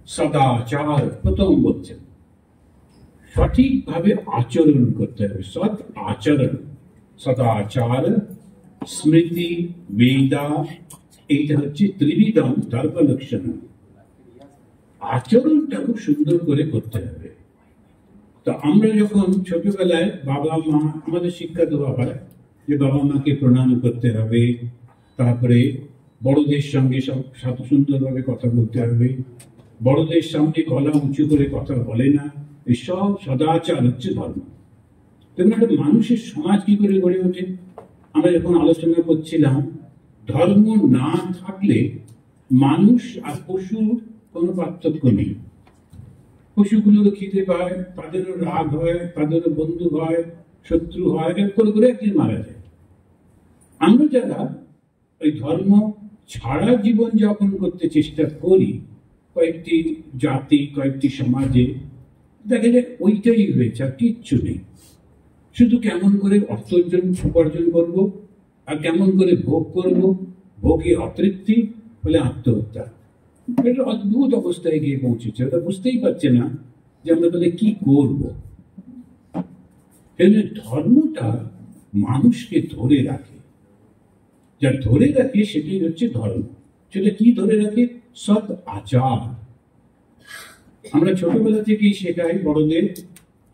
সদাচার প্রথম বলছেন, সঠিকভাবে আচরণ করতে হবে, সৎ আচরণ। সদাচার, স্মৃতি, বেদা, এইটা হচ্ছে ত্রিবিধম ধর্ম লক্ষণ। আচরণটা খুব সুন্দর করে করতে হবে। তো আমরা যখন ছোটবেলায় বাবা মা আমাদের শিক্ষা দেওয়া হয় যে বাবা মাকে প্রণাম করতে হবে, তারপরে বড়দের সঙ্গে সব সুন্দরভাবে কথা বলতে হবে, বড়দের সামনে গলা উঁচু করে কথা বলে না, এসব সদাচার হচ্ছে ধর্ম। তেমন একটা মানুষের সমাজ কি করে গড়ে ওঠে? আমরা যখন আলোচনা করছিলাম, ধর্ম না থাকলে মানুষ আর পশুর কোনো পার্থক্য নেই। পশুগুলোরও খিদে পায়, তাদেরও রাগ হয়, তাদেরও বন্ধু হয়, শত্রু হয়, করে করে একদিন মারা যায়। আমরা যারা ওই ধর্ম ছাড়া জীবন যাপন করতে চেষ্টা করি কয়েকটি জাতি, কয়েকটি সমাজে, দেখা যায় ওইটাই হয়েছে, আর কিচ্ছু নেই। শুধু কেমন করে অর্থ উপার্জন করব, আর কেমন করে ভোগ করব, ভোগে অতৃপ্তি, বলে আত্মহত্যা। এটা অদ্ভুত অবস্থায় গিয়ে পৌঁছেছে। ওটা বুঝতেই পারছে না যে আমরা তাহলে কি করবো। ধর্মটা মানুষকে ধরে রাখে, যা ধরে রাখে সেটাই হচ্ছে ধর্ম। সেটা কি ধরে রাখে? সৎ আচার। আমরা ছোটবেলা থেকেই শেখাই বড়দের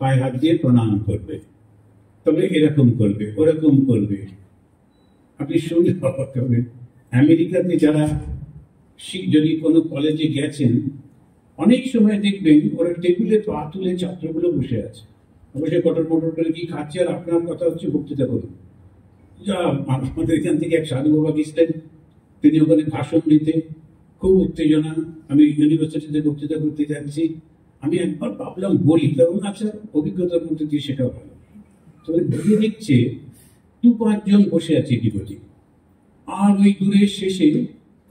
পায়ে হাত দিয়ে প্রণাম করবে, তবে এরকম করবে, ওরকম করবে। আপনি শুনে অবাক হবেন, আমেরিকাতে যারা যদি কোনো কলেজে গেছেন, অনেক সময় দেখবেন ওরা টেবিলে পা তুলে ছাত্রগুলো বসে আছে, বসে কটর মটর করে কি খাচ্ছে, আর আপনার কথা হচ্ছে বক্তৃতা করুন। যা আমাদের এখান থেকে এক সাধু বাবা গেছিলেন, তিনি ওখানে ভাষণ দিতে, খুব উত্তেজনা। আমি ইউনিভার্সিটিতে বক্তৃতা করতে যাচ্ছি, আমি একবার ভাবলাম বলি, তখন আচ্ছা অভিজ্ঞতার মধ্যে দিয়ে সেটা ভালো। তবে ঘুরে দেখছে 2-5 জন বসে আছে এদিকে, আর ওই দূরের শেষে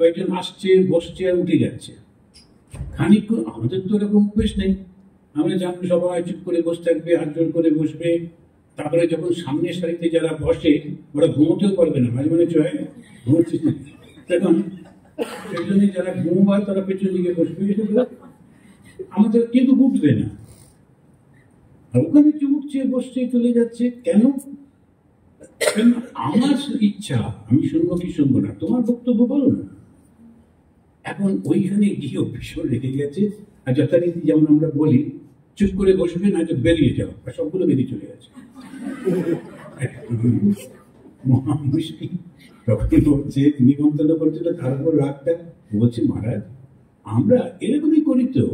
কয়েকজন আসছে, বসছে, আর উঠে যাচ্ছে। খানিকক্ষণ, আমাদের তো এরকম অভ্যেস নেই, আমরা যেমন সবাই চুপ করে বসে থাকবে, হাত জোর করে বসবে। তারপরে যখন সামনের সারিতে যারা বসে ওরা ঘুমোতেও পারবে না, মাঝে মাঝে চয় ঘুমোচ্ছে, তখন সেই জন্য যারা ঘুমোয় তারা পেছন দিকে বসবে, আমাদের কিন্তু উঠবে না। আর ওখানে উঠছে, বসছে, চলে যাচ্ছে। কেন? আমার ইচ্ছা, আমি শুনবো কি শুনবো না, তোমার বক্তব্য বলো না। এখন ওইখানে গিয়ে ভীষণ রেখে গেছে। আর যথারীতি যেমন আমরা বলি, চুপ করে বসবে, না বেরিয়ে যাও, আর সবগুলো বেরিয়ে চলে গেছে। মহা মুশকিল। তখন বলছে, নিমন্ত্রণ করছিল, তার উপর রাগটা বলছে, মহারাজ আমরা এরকমই করি তো,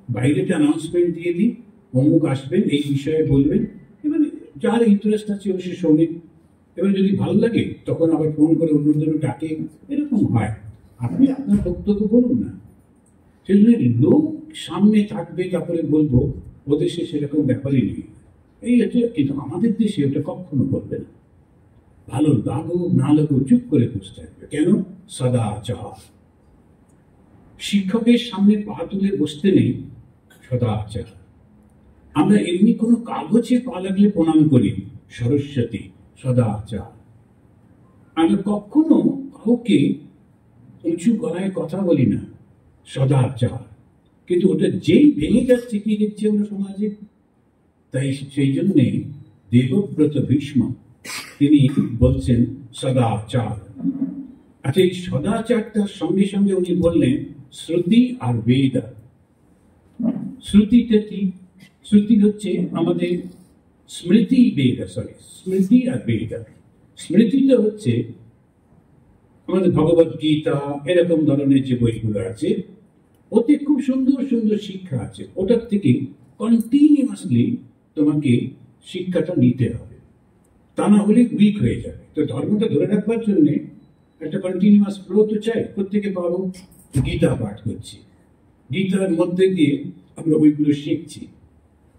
বাইরে একটা অ্যানাউন্সমেন্ট দিয়ে দিই, অমুক আসবেন, এই বিষয়ে বলবেন, এবারে যার ইন্টারেস্ট আছে সে শোনে, এবার যদি ভালো লাগে তখন আবার ফোন করে অন্যদের ডাকে, এরকম হয়। আপনি আপনার বক্তব্য বলুন না। সেই জন্য লোক সামনে থাকবে, তারপরে বলবো, ওদেশে সেরকম ব্যাপারই নেই। এই হচ্ছে, কিন্তু আমাদের দেশে ওটা কখনো করবে না। ভালো লাগুক না লাগুক চুপ করে বসে থাকবে। কেন? সদাচার। শিক্ষকের সামনে পা তুলে বসতে নেই, সদাচার। আমরা এমনি কোনো কাগজে পা লাগলে প্রণাম করি, সরস্বতী, সদাচার। আমরা কখনো কাউকে উঁচু গলায় কথা বলি না, সদাচার। কিন্তু ওটা যেই ভেঙে যাচ্ছে, কি দেখছি আমরা সমাজে। তাই সেই জন্যে দেবব্রত ভীষ্ম তিনি বলছেন সদাচার। আচ্ছা, এই সদাচারটার সঙ্গে সঙ্গে উনি বললেন শ্রুতি আর বেদ। শ্রুতিটা কি? শ্রুতি হচ্ছে আমাদের স্মৃতি, বেদ, সরি, স্মৃতি আর বেদ। স্মৃতিটা হচ্ছে আমাদের ভগবত গীতা, এরকম ধরনের যে বইগুলো আছে, ওতে খুব সুন্দর সুন্দর শিক্ষা আছে। ওটার থেকে কন্টিনিউয়াসলি তোমাকে শিক্ষাটা নিতে হবে, তা না হলে উইক হয়ে যাবে। তো ধর্মটা ধরে রাখবার জন্যে একটা কন্টিনিউয়াস ফ্লো তো চাই। কোথেকে পাবো? গীতা পাঠ করছি, গীতার মধ্যে গিয়ে আমরা ওইগুলো শিখছি।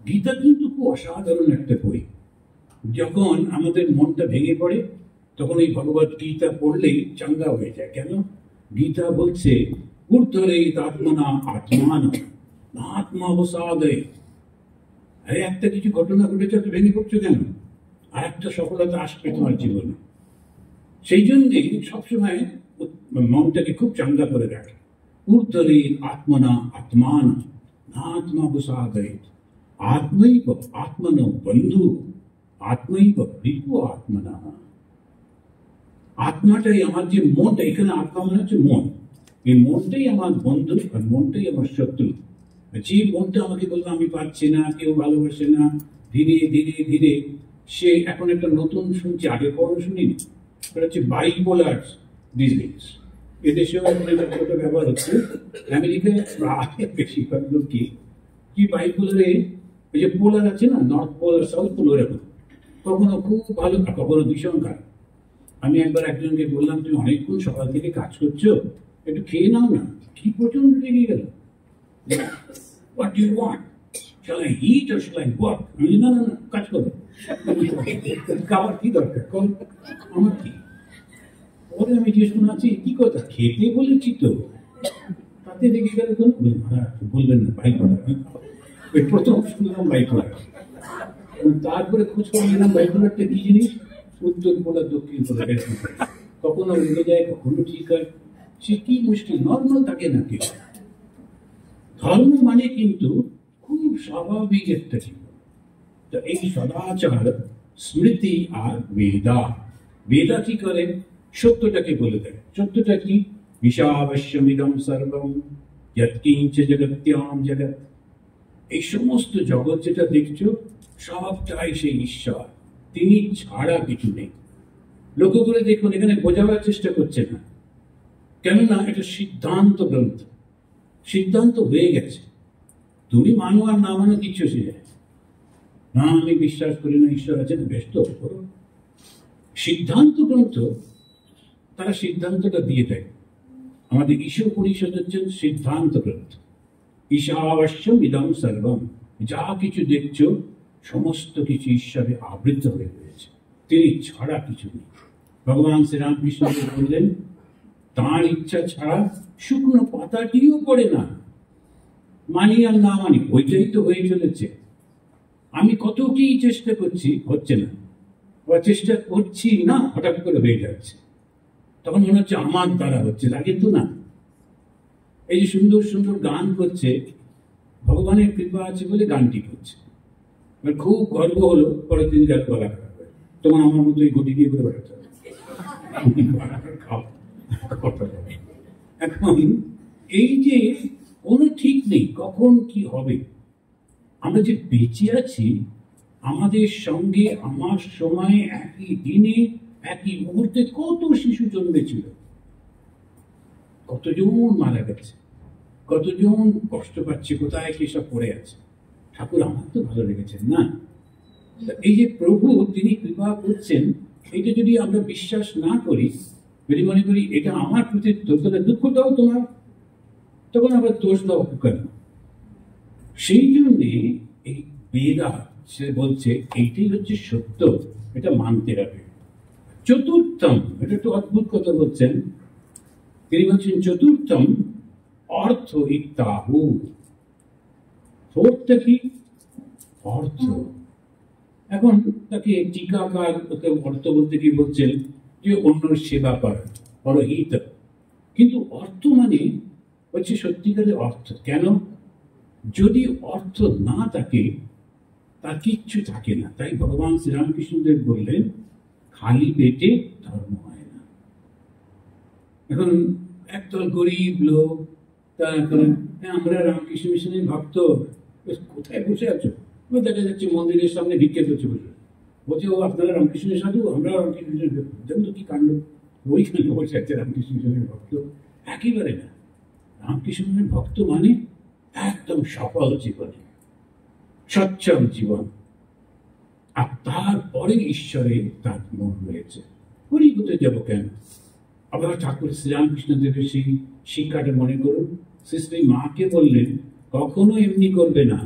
গীতা কিন্তু খুব অসাধারণ একটা বই। যখন আমাদের মনটা ভেঙে পড়ে, তখন এই ভগবত গীতা পড়লেই চাঙ্গা হয়ে যায়। কেন? গীতা বলছে ঊর্ধ্বরে আত্মনা আত্মান আত্মা অবসাদয়। আরে একটা কিছু ঘটনা ঘটেছে, তো ভেঙে পড়ছো কেন? আর একটা সফলতা আসবে তোমার জীবনে। সেই জন্যে সবসময় মনটাকে খুব চাঙ্গা করে রাখে। ऊर्ध्वरे आत्मना आत्मान नात्मावसादयेत आत्मैव आत्मनो बंधु आत्मैव रिपु आत्मना। আত্মাটাই আমার, যে মনটা, এখানে আত্মা মানে হচ্ছে মন, এই মনটাই আমার বন্ধু আর মনটাই আমার শত্রু। যে মনটা আমাকে বললো আমি পারছি না, কেউ ভালোবাসে না, ধীরে ধীরে ধীরে সে এখন একটা নতুন শুনছি, আগে কখনো শুনিনি, এটা হচ্ছে বাইপোলার ডিজিজ। এদেশেও এখন এটা ছোট ব্যবহার হচ্ছে, আমেরিকায় প্রায় বেশিরভাগ লোক কি বাইপোলারে, ওই যে পোলার আছে না, নর্থ পোল আর সাউথ পোল, এরকম কখনো খুব ভালো, কখনো ভীষণ খারাপ। আমি একবার একজনকে বললাম, তুমি অনেকক্ষণ সকাল থেকে কাজ করছো, একটু খেয়ে নাও না। কি প্রচন্ড লেগে গেল, what do you want, shall I eat or shall I work? আমি না না না, কাজ করো, খাবার কি দরকার, আমার কি। পরে আমি জিজ্ঞেস করলাম, আছি কি কথা, খেতে বলেছি তো, তাতে লেগে গেল কেন? বললেন না ভাই করা, ওই প্রথম শুনলাম ভাই করা, তারপরে খোঁজ করে নিলাম ভাই করাটা কি জিনিস, উত্তর পোলা দক্ষিণ পোলা, কখনো রেগে যায়, কখনো ঠিক হয়, সে কি মুশকিল, নর্মাল থাকে না কেউ। ধর্ম মানে কিন্তু খুব স্বাভাবিক একটা জীবন। তো এই সদাচার, স্মৃতি আর বেদা, বেদা কি করে, সত্যটাকে বলে দেয়। সত্যটা কি, ঈশাবশ্যমিদং সর্বম যৎকিঞ্চ জগত্যাম জগৎ, এই সমস্ত জগৎ যেটা দেখছো সবটাই সেই ঈশ্বর, তিনি ছাড়া কিছু নেই। লক্ষ্য করে দেখুন, এখানে বোঝাবার চেষ্টা করছে না, কেননা এটা সিদ্ধান্ত গ্রন্থ, সিদ্ধান্ত হয়ে গেছে। তুমি মানো আর না মানো কিচ্ছু সে যায় না, আমি বিশ্বাস করি না ঈশ্বর আছেন, ব্যস্ত করো। সিদ্ধান্ত গ্রন্থ, তারা সিদ্ধান্তটা দিয়ে দেয়। আমাদের ঈশ্বর পরিষদ হচ্ছেন সিদ্ধান্ত গ্রন্থ। ঈশাবশ্যম ইদং সর্বম, যা কিছু দেখছো সমস্ত কিছু ঈশ্বরে আবৃত হয়ে রয়েছে, তিনি ছাড়া কিছু নেই। ভগবান শ্রীরামকৃষ্ণ বললেন, তাঁর ইচ্ছা ছাড়া শুকনো পাতাটিও পড়ে না। মানি আর না মানি, ওইটাই তো হয়ে চলেছে। আমি কত কি চেষ্টা করছি, হচ্ছে না, বা চেষ্টা করছি না, হঠাৎ করে হয়ে যাচ্ছে, তখন মনে হচ্ছে আমার দ্বারা হচ্ছে, তা কিন্তু না। এই যে সুন্দর সুন্দর গান করছে, ভগবানের কৃপা আছে বলে গানটি করছে। খুব গর্ব হলো, পরের দিন গান গলা খারাপ হয়, তোমার আমার মতো এই গতি দিয়ে করে বেড়াতে হবে। এখন এই যে কোনো ঠিক নেই কখন কি হবে। আমরা যে বেঁচে আছি, আমাদের সঙ্গে আমার সময়ে একই দিনে একই মুহূর্তে কত শিশু জন্মেছিল, কতজন মারা গেছে, কতজন কষ্ট পাচ্ছে, কোথায় কি সব পড়ে আছে। ঠাকুর আমার তো ভালো লেগেছেন না। এই যে প্রভু তিনি কৃপা করছেন, এটা যদি আমরা বিশ্বাস না করি, যদি মনে করি এটা আমার কৃতিত্ব, তাহলে দুঃখটাও তোমার, তখন আবার দোষ দাও কেন। সেই জন্যে এই বেদা সে বলছে এইটাই হচ্ছে সত্য, এটা মানতে হবে। চতুর্থম, এটা একটু অদ্ভুত কথা বলছেন তিনি, বলছেন চতুর্থম অর্থ ইত্যাহু। ফোর্থটা কি, অর্থ। এখন তাকে টিকাকার অর্থ বলতে কি বলছেন, যে অন্যর সেবা করা, পরহিত। কিন্তু অর্থ মানে হচ্ছে সত্যিকারের অর্থ। কেন, যদি অর্থ না থাকে তার কিচ্ছু থাকে না। তাই ভগবান শ্রীরামকৃষ্ণদেব বললেন, খালি পেটে ধর্ম হয় না। এখন একদল গরিব লোক তারা করেন, আমরা রামকৃষ্ণ মিশনের ভক্ত, কোথায় বসে আছো? দেখা যাচ্ছে মন্দিরের সামনে ভিক্ষে করছে বসে, বলছে ও আপনারা রামকৃষ্ণের সাধু, আমরা রামকৃষ্ণ মিশনের ভক্ত। দেখুন তো কি কাণ্ড, ওইখানে বসে আছে রামকৃষ্ণ মিশনের ভক্ত। একেবারে না, রামকৃষ্ণ মিশনের ভক্ত মানে একদম সফল জীবনে, সচ্ছল জীবন, আর তারপরে ঈশ্বরে তার মন রয়েছে। হরিভূতে যাব কেন? আবার ঠাকুর শ্রীরামকৃষ্ণদেবের সেই শিক্ষাটা মনে করুন। শ্রী মাকে বললেন, কখনো এমনি করবে না,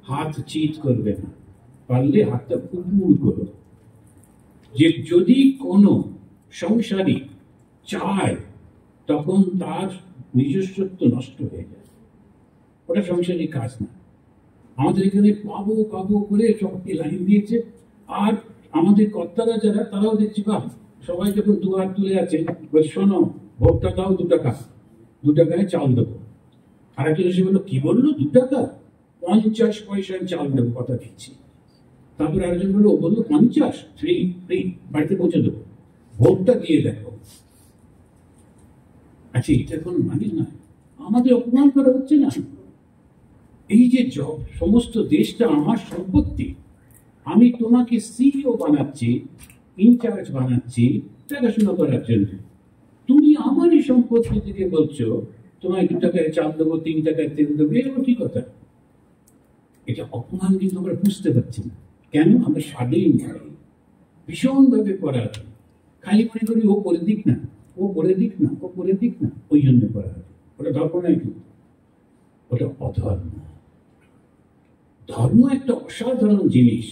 হাত চিৎ করবে না, পারলে হাতটা কুকুর করো। যে যদি কোনো সংসারী চায়, তখন তার নিজস্বত্ব নষ্ট হয়ে যায়, ওটা সংসারী কাজ না। আমাদের এখানে পাবো পাবো করে সবকে লাইন দিয়েছে, আর আমাদের কর্তারা যারা, তারাও দেখছি বা সবাই যখন দুয়ার তুলে আছে, বলছে শোনো ভোটটা দাও 2 টাকা, 2 টাকায় চাল দেবো। আর একজন এসে বললো, কি বললো 2 টাকা? 50 পয়সায় চাল দেবো, কথা দিচ্ছি। তারপরে আরেকজন বললো, ও বললো 50, ফ্রি ফ্রি, বাড়িতে পৌঁছে দেবো, ভোটটা দিয়ে দেখো। আচ্ছা, এটা কোন মানে না? আমাদের অপমান করা হচ্ছে না? এই যে সমস্ত দেশটা আমার সম্পত্তি, আমি তোমাকে সিইও বানাচ্ছি, ইনচার্জ বানাচ্ছি দেখাশোনা করার জন্য, তুমি আমারই সম্পত্তি থেকে বলছো তোমায় 2 টাকায় চাল দেবো, 3 টাকায় তেল দেবো, এরকম কি কথা? এটা অপমান, কিন্তু আমরা বুঝতে পারছি না কেন? আমরা স্বাধীন ভীষণ ভাবে করা, খালি মনে করি ও করে দিক না, ও করে দিক না, ও করে দিক না, ওই জন্য করা হবে। ওটা ধর্ম নয়, কিন্তু ওটা অধর্ম। ধর্ম একটা অসাধারণ জিনিস।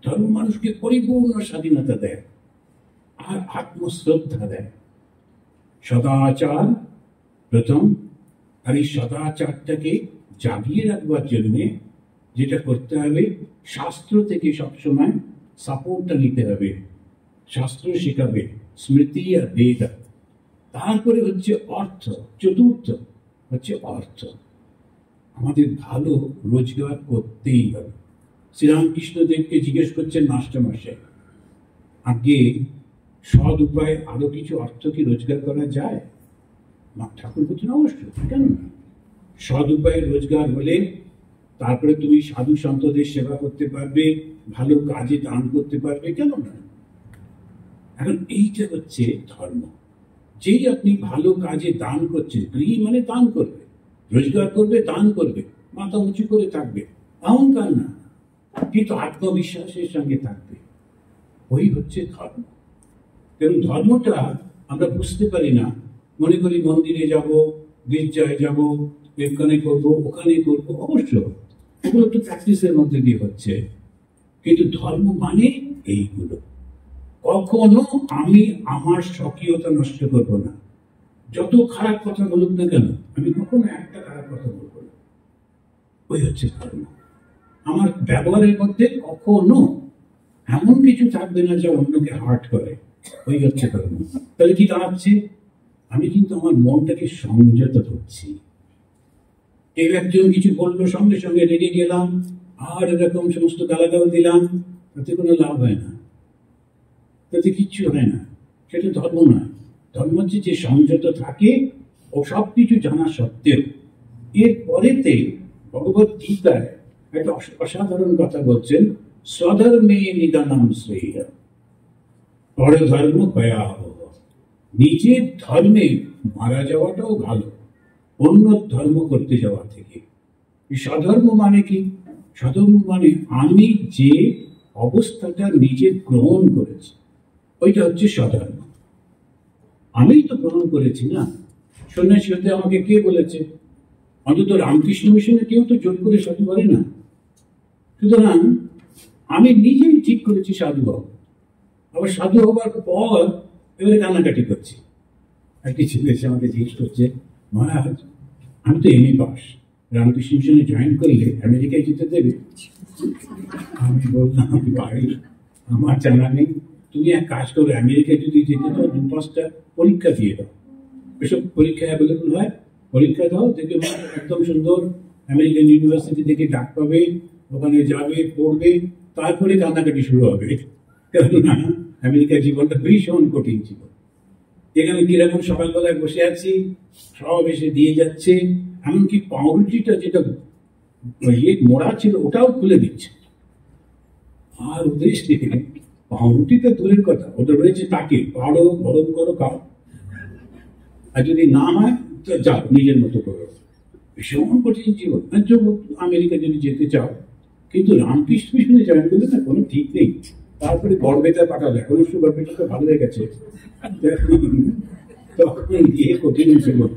ধর্ম মানুষকে পরিপূর্ণ স্বাধীনতা দেয় আর আত্মশ্রদ্ধা দেয়। সদাচার প্রথম, আর এই সদাচারটাকে জাগিয়ে রাখবার জন্য যেটা করতে হবে, শাস্ত্র থেকে সবসময় সাপোর্টটা নিতে হবে। শাস্ত্র শেখাবে, স্মৃতি আর বেদ। তারপরে হচ্ছে অর্থ, চতুর্থ হচ্ছে অর্থ। আমাদের ভালো রোজগার করতেই হবে। শ্রীরামকৃষ্ণদেবকে জিজ্ঞেস করছেন মাস্টারমশাই, আগে সৎ উপায়ে আরো কিছু অর্থ কি রোজগার করা যায়? ঠাকুর বলছেন, অবশ্যই, কেন না? সৎ উপায়ে রোজগার হলে তারপরে তুমি সাধু সন্তদের সেবা করতে পারবে, ভালো কাজে দান করতে পারবে, কেন না? এখন এইটা হচ্ছে ধর্ম। যেই আপনি ভালো কাজে দান করছেন, গৃহী মানে দান করবে, রোজগার করবে, দান করবে, মাথা উঁচু করে থাকবে, অহংকার না, কিন্তু আত্মবিশ্বাসের সঙ্গে থাকবে, ওই হচ্ছে ধর্ম। এবং ধর্মটা আমরা বুঝতে পারি না, মনে করি মন্দিরে যাব, গির্জায় যাব, এখানে করবো, ওখানে করবো। অবশ্য ওগুলো তো প্র্যাকটিসের মধ্যে দিয়ে হচ্ছে, কিন্তু ধর্ম মানে এইগুলো। কখনো আমি আমার স্বকীয়তা নষ্ট করবো না। যত খারাপ কথা বলুক না কেন, আমি কখনো একটা খারাপ কথা বলবো না। ওই হচ্ছে ধর্ম। আমার ব্যবহারের মধ্যে কখনো এমন কিছু থাকবে না যা অন্যকে হার্ট করে। ওই হচ্ছে ধর্ম। তাহলে কি দাঁড়াচ্ছে? আমি কিন্তু আমার মনটাকে সংযত করছি। কেউ একজন কিছু বললো, সঙ্গে সঙ্গে রেগে গেলাম, আর এরকম সমস্ত গালাগাল দিলাম, তাতে কোনো লাভ হয় না, তাতে কিচ্ছু হয় না। সেটা ধর্ম নয়। ধর্ম হচ্ছে যে সংযত থাকে ও সব কিছু জানা সত্ত্বেও। এর পরেতে ভগবত গীতায় একটা অসাধারণ কথা বলছেন, স্বধর্মে নিদানম শ্রেয় পরধর্ম ভয়াবহ। নিজের ধর্মে মারা যাওয়াটাও ভালো অন্য ধর্ম করতে যাওয়া থেকে। স্বধর্ম মানে কি? স্বধর্ম মানে আমি যে অবস্থাটা নিজে গ্রহণ করেছি, ওইটা হচ্ছে স্বধর্ম। আমি তো গ্রহণ করেছি না। সন্ন্যাসী হতে আমাকে কে বলেছে? অন্তত রামকৃষ্ণ মিশনে কেউ তো জোর করে সাধু বলে না। সুতরাং আমি নিজেই ঠিক করেছি সাধু হব। আবার সাধু হবার পর এবারে কান্নাকাটি করছি। একটি ছেলে এসে আমাকে জিজ্ঞেস করছে, মহারাজ আমি তো এমএ পাস, রামকৃষ্ণ মিশনে জয়েন করলে আমেরিকায় যেতে দেবে? আমি বললাম, পারি, আমার জানা নেই। তুমি এক কাজ করো, আমেরিকায় যদি যেতে চাও 2-5টা পরীক্ষা দিয়ে দাও। এসব পরীক্ষা অ্যাভেলেবল হয়, পরীক্ষা দাও, দেখবে একদম সুন্দর আমেরিকান ইউনিভার্সিটি থেকে ডাক পাবে, ওখানে যাবে, পড়বে, তারপরে কান্নাকাটি শুরু হবে। কেননা আমেরিকার জীবনটা ভীষণ কঠিন ছিল। এখানে কিরকম সকালবেলায় বসে আছি, সব এসে দিয়ে যাচ্ছে, এমনকি পাউরুটিটা যেটা মোড়া ছিল ওটাও খুলে দিচ্ছে। আর ওদের পাউরুটিটা দূরের কথা, ওটা রয়েছে তাকে পাড়ো, গরম করো, খাও, আর যদি না হয় তো যাও নিজের মতো করো। ভীষণ কঠিন জীবন। আমেরিকা যদি যেতে চাও, কিন্তু রামকৃষ্ণ মিশনে জয়েন করলে না কোনো ঠিক নেই। তারপরে গড়বেতা পাঠালে, এখন সুগার পেশাটা ভালো হয়ে গেছে, তখন গিয়ে কঠিন জীবন।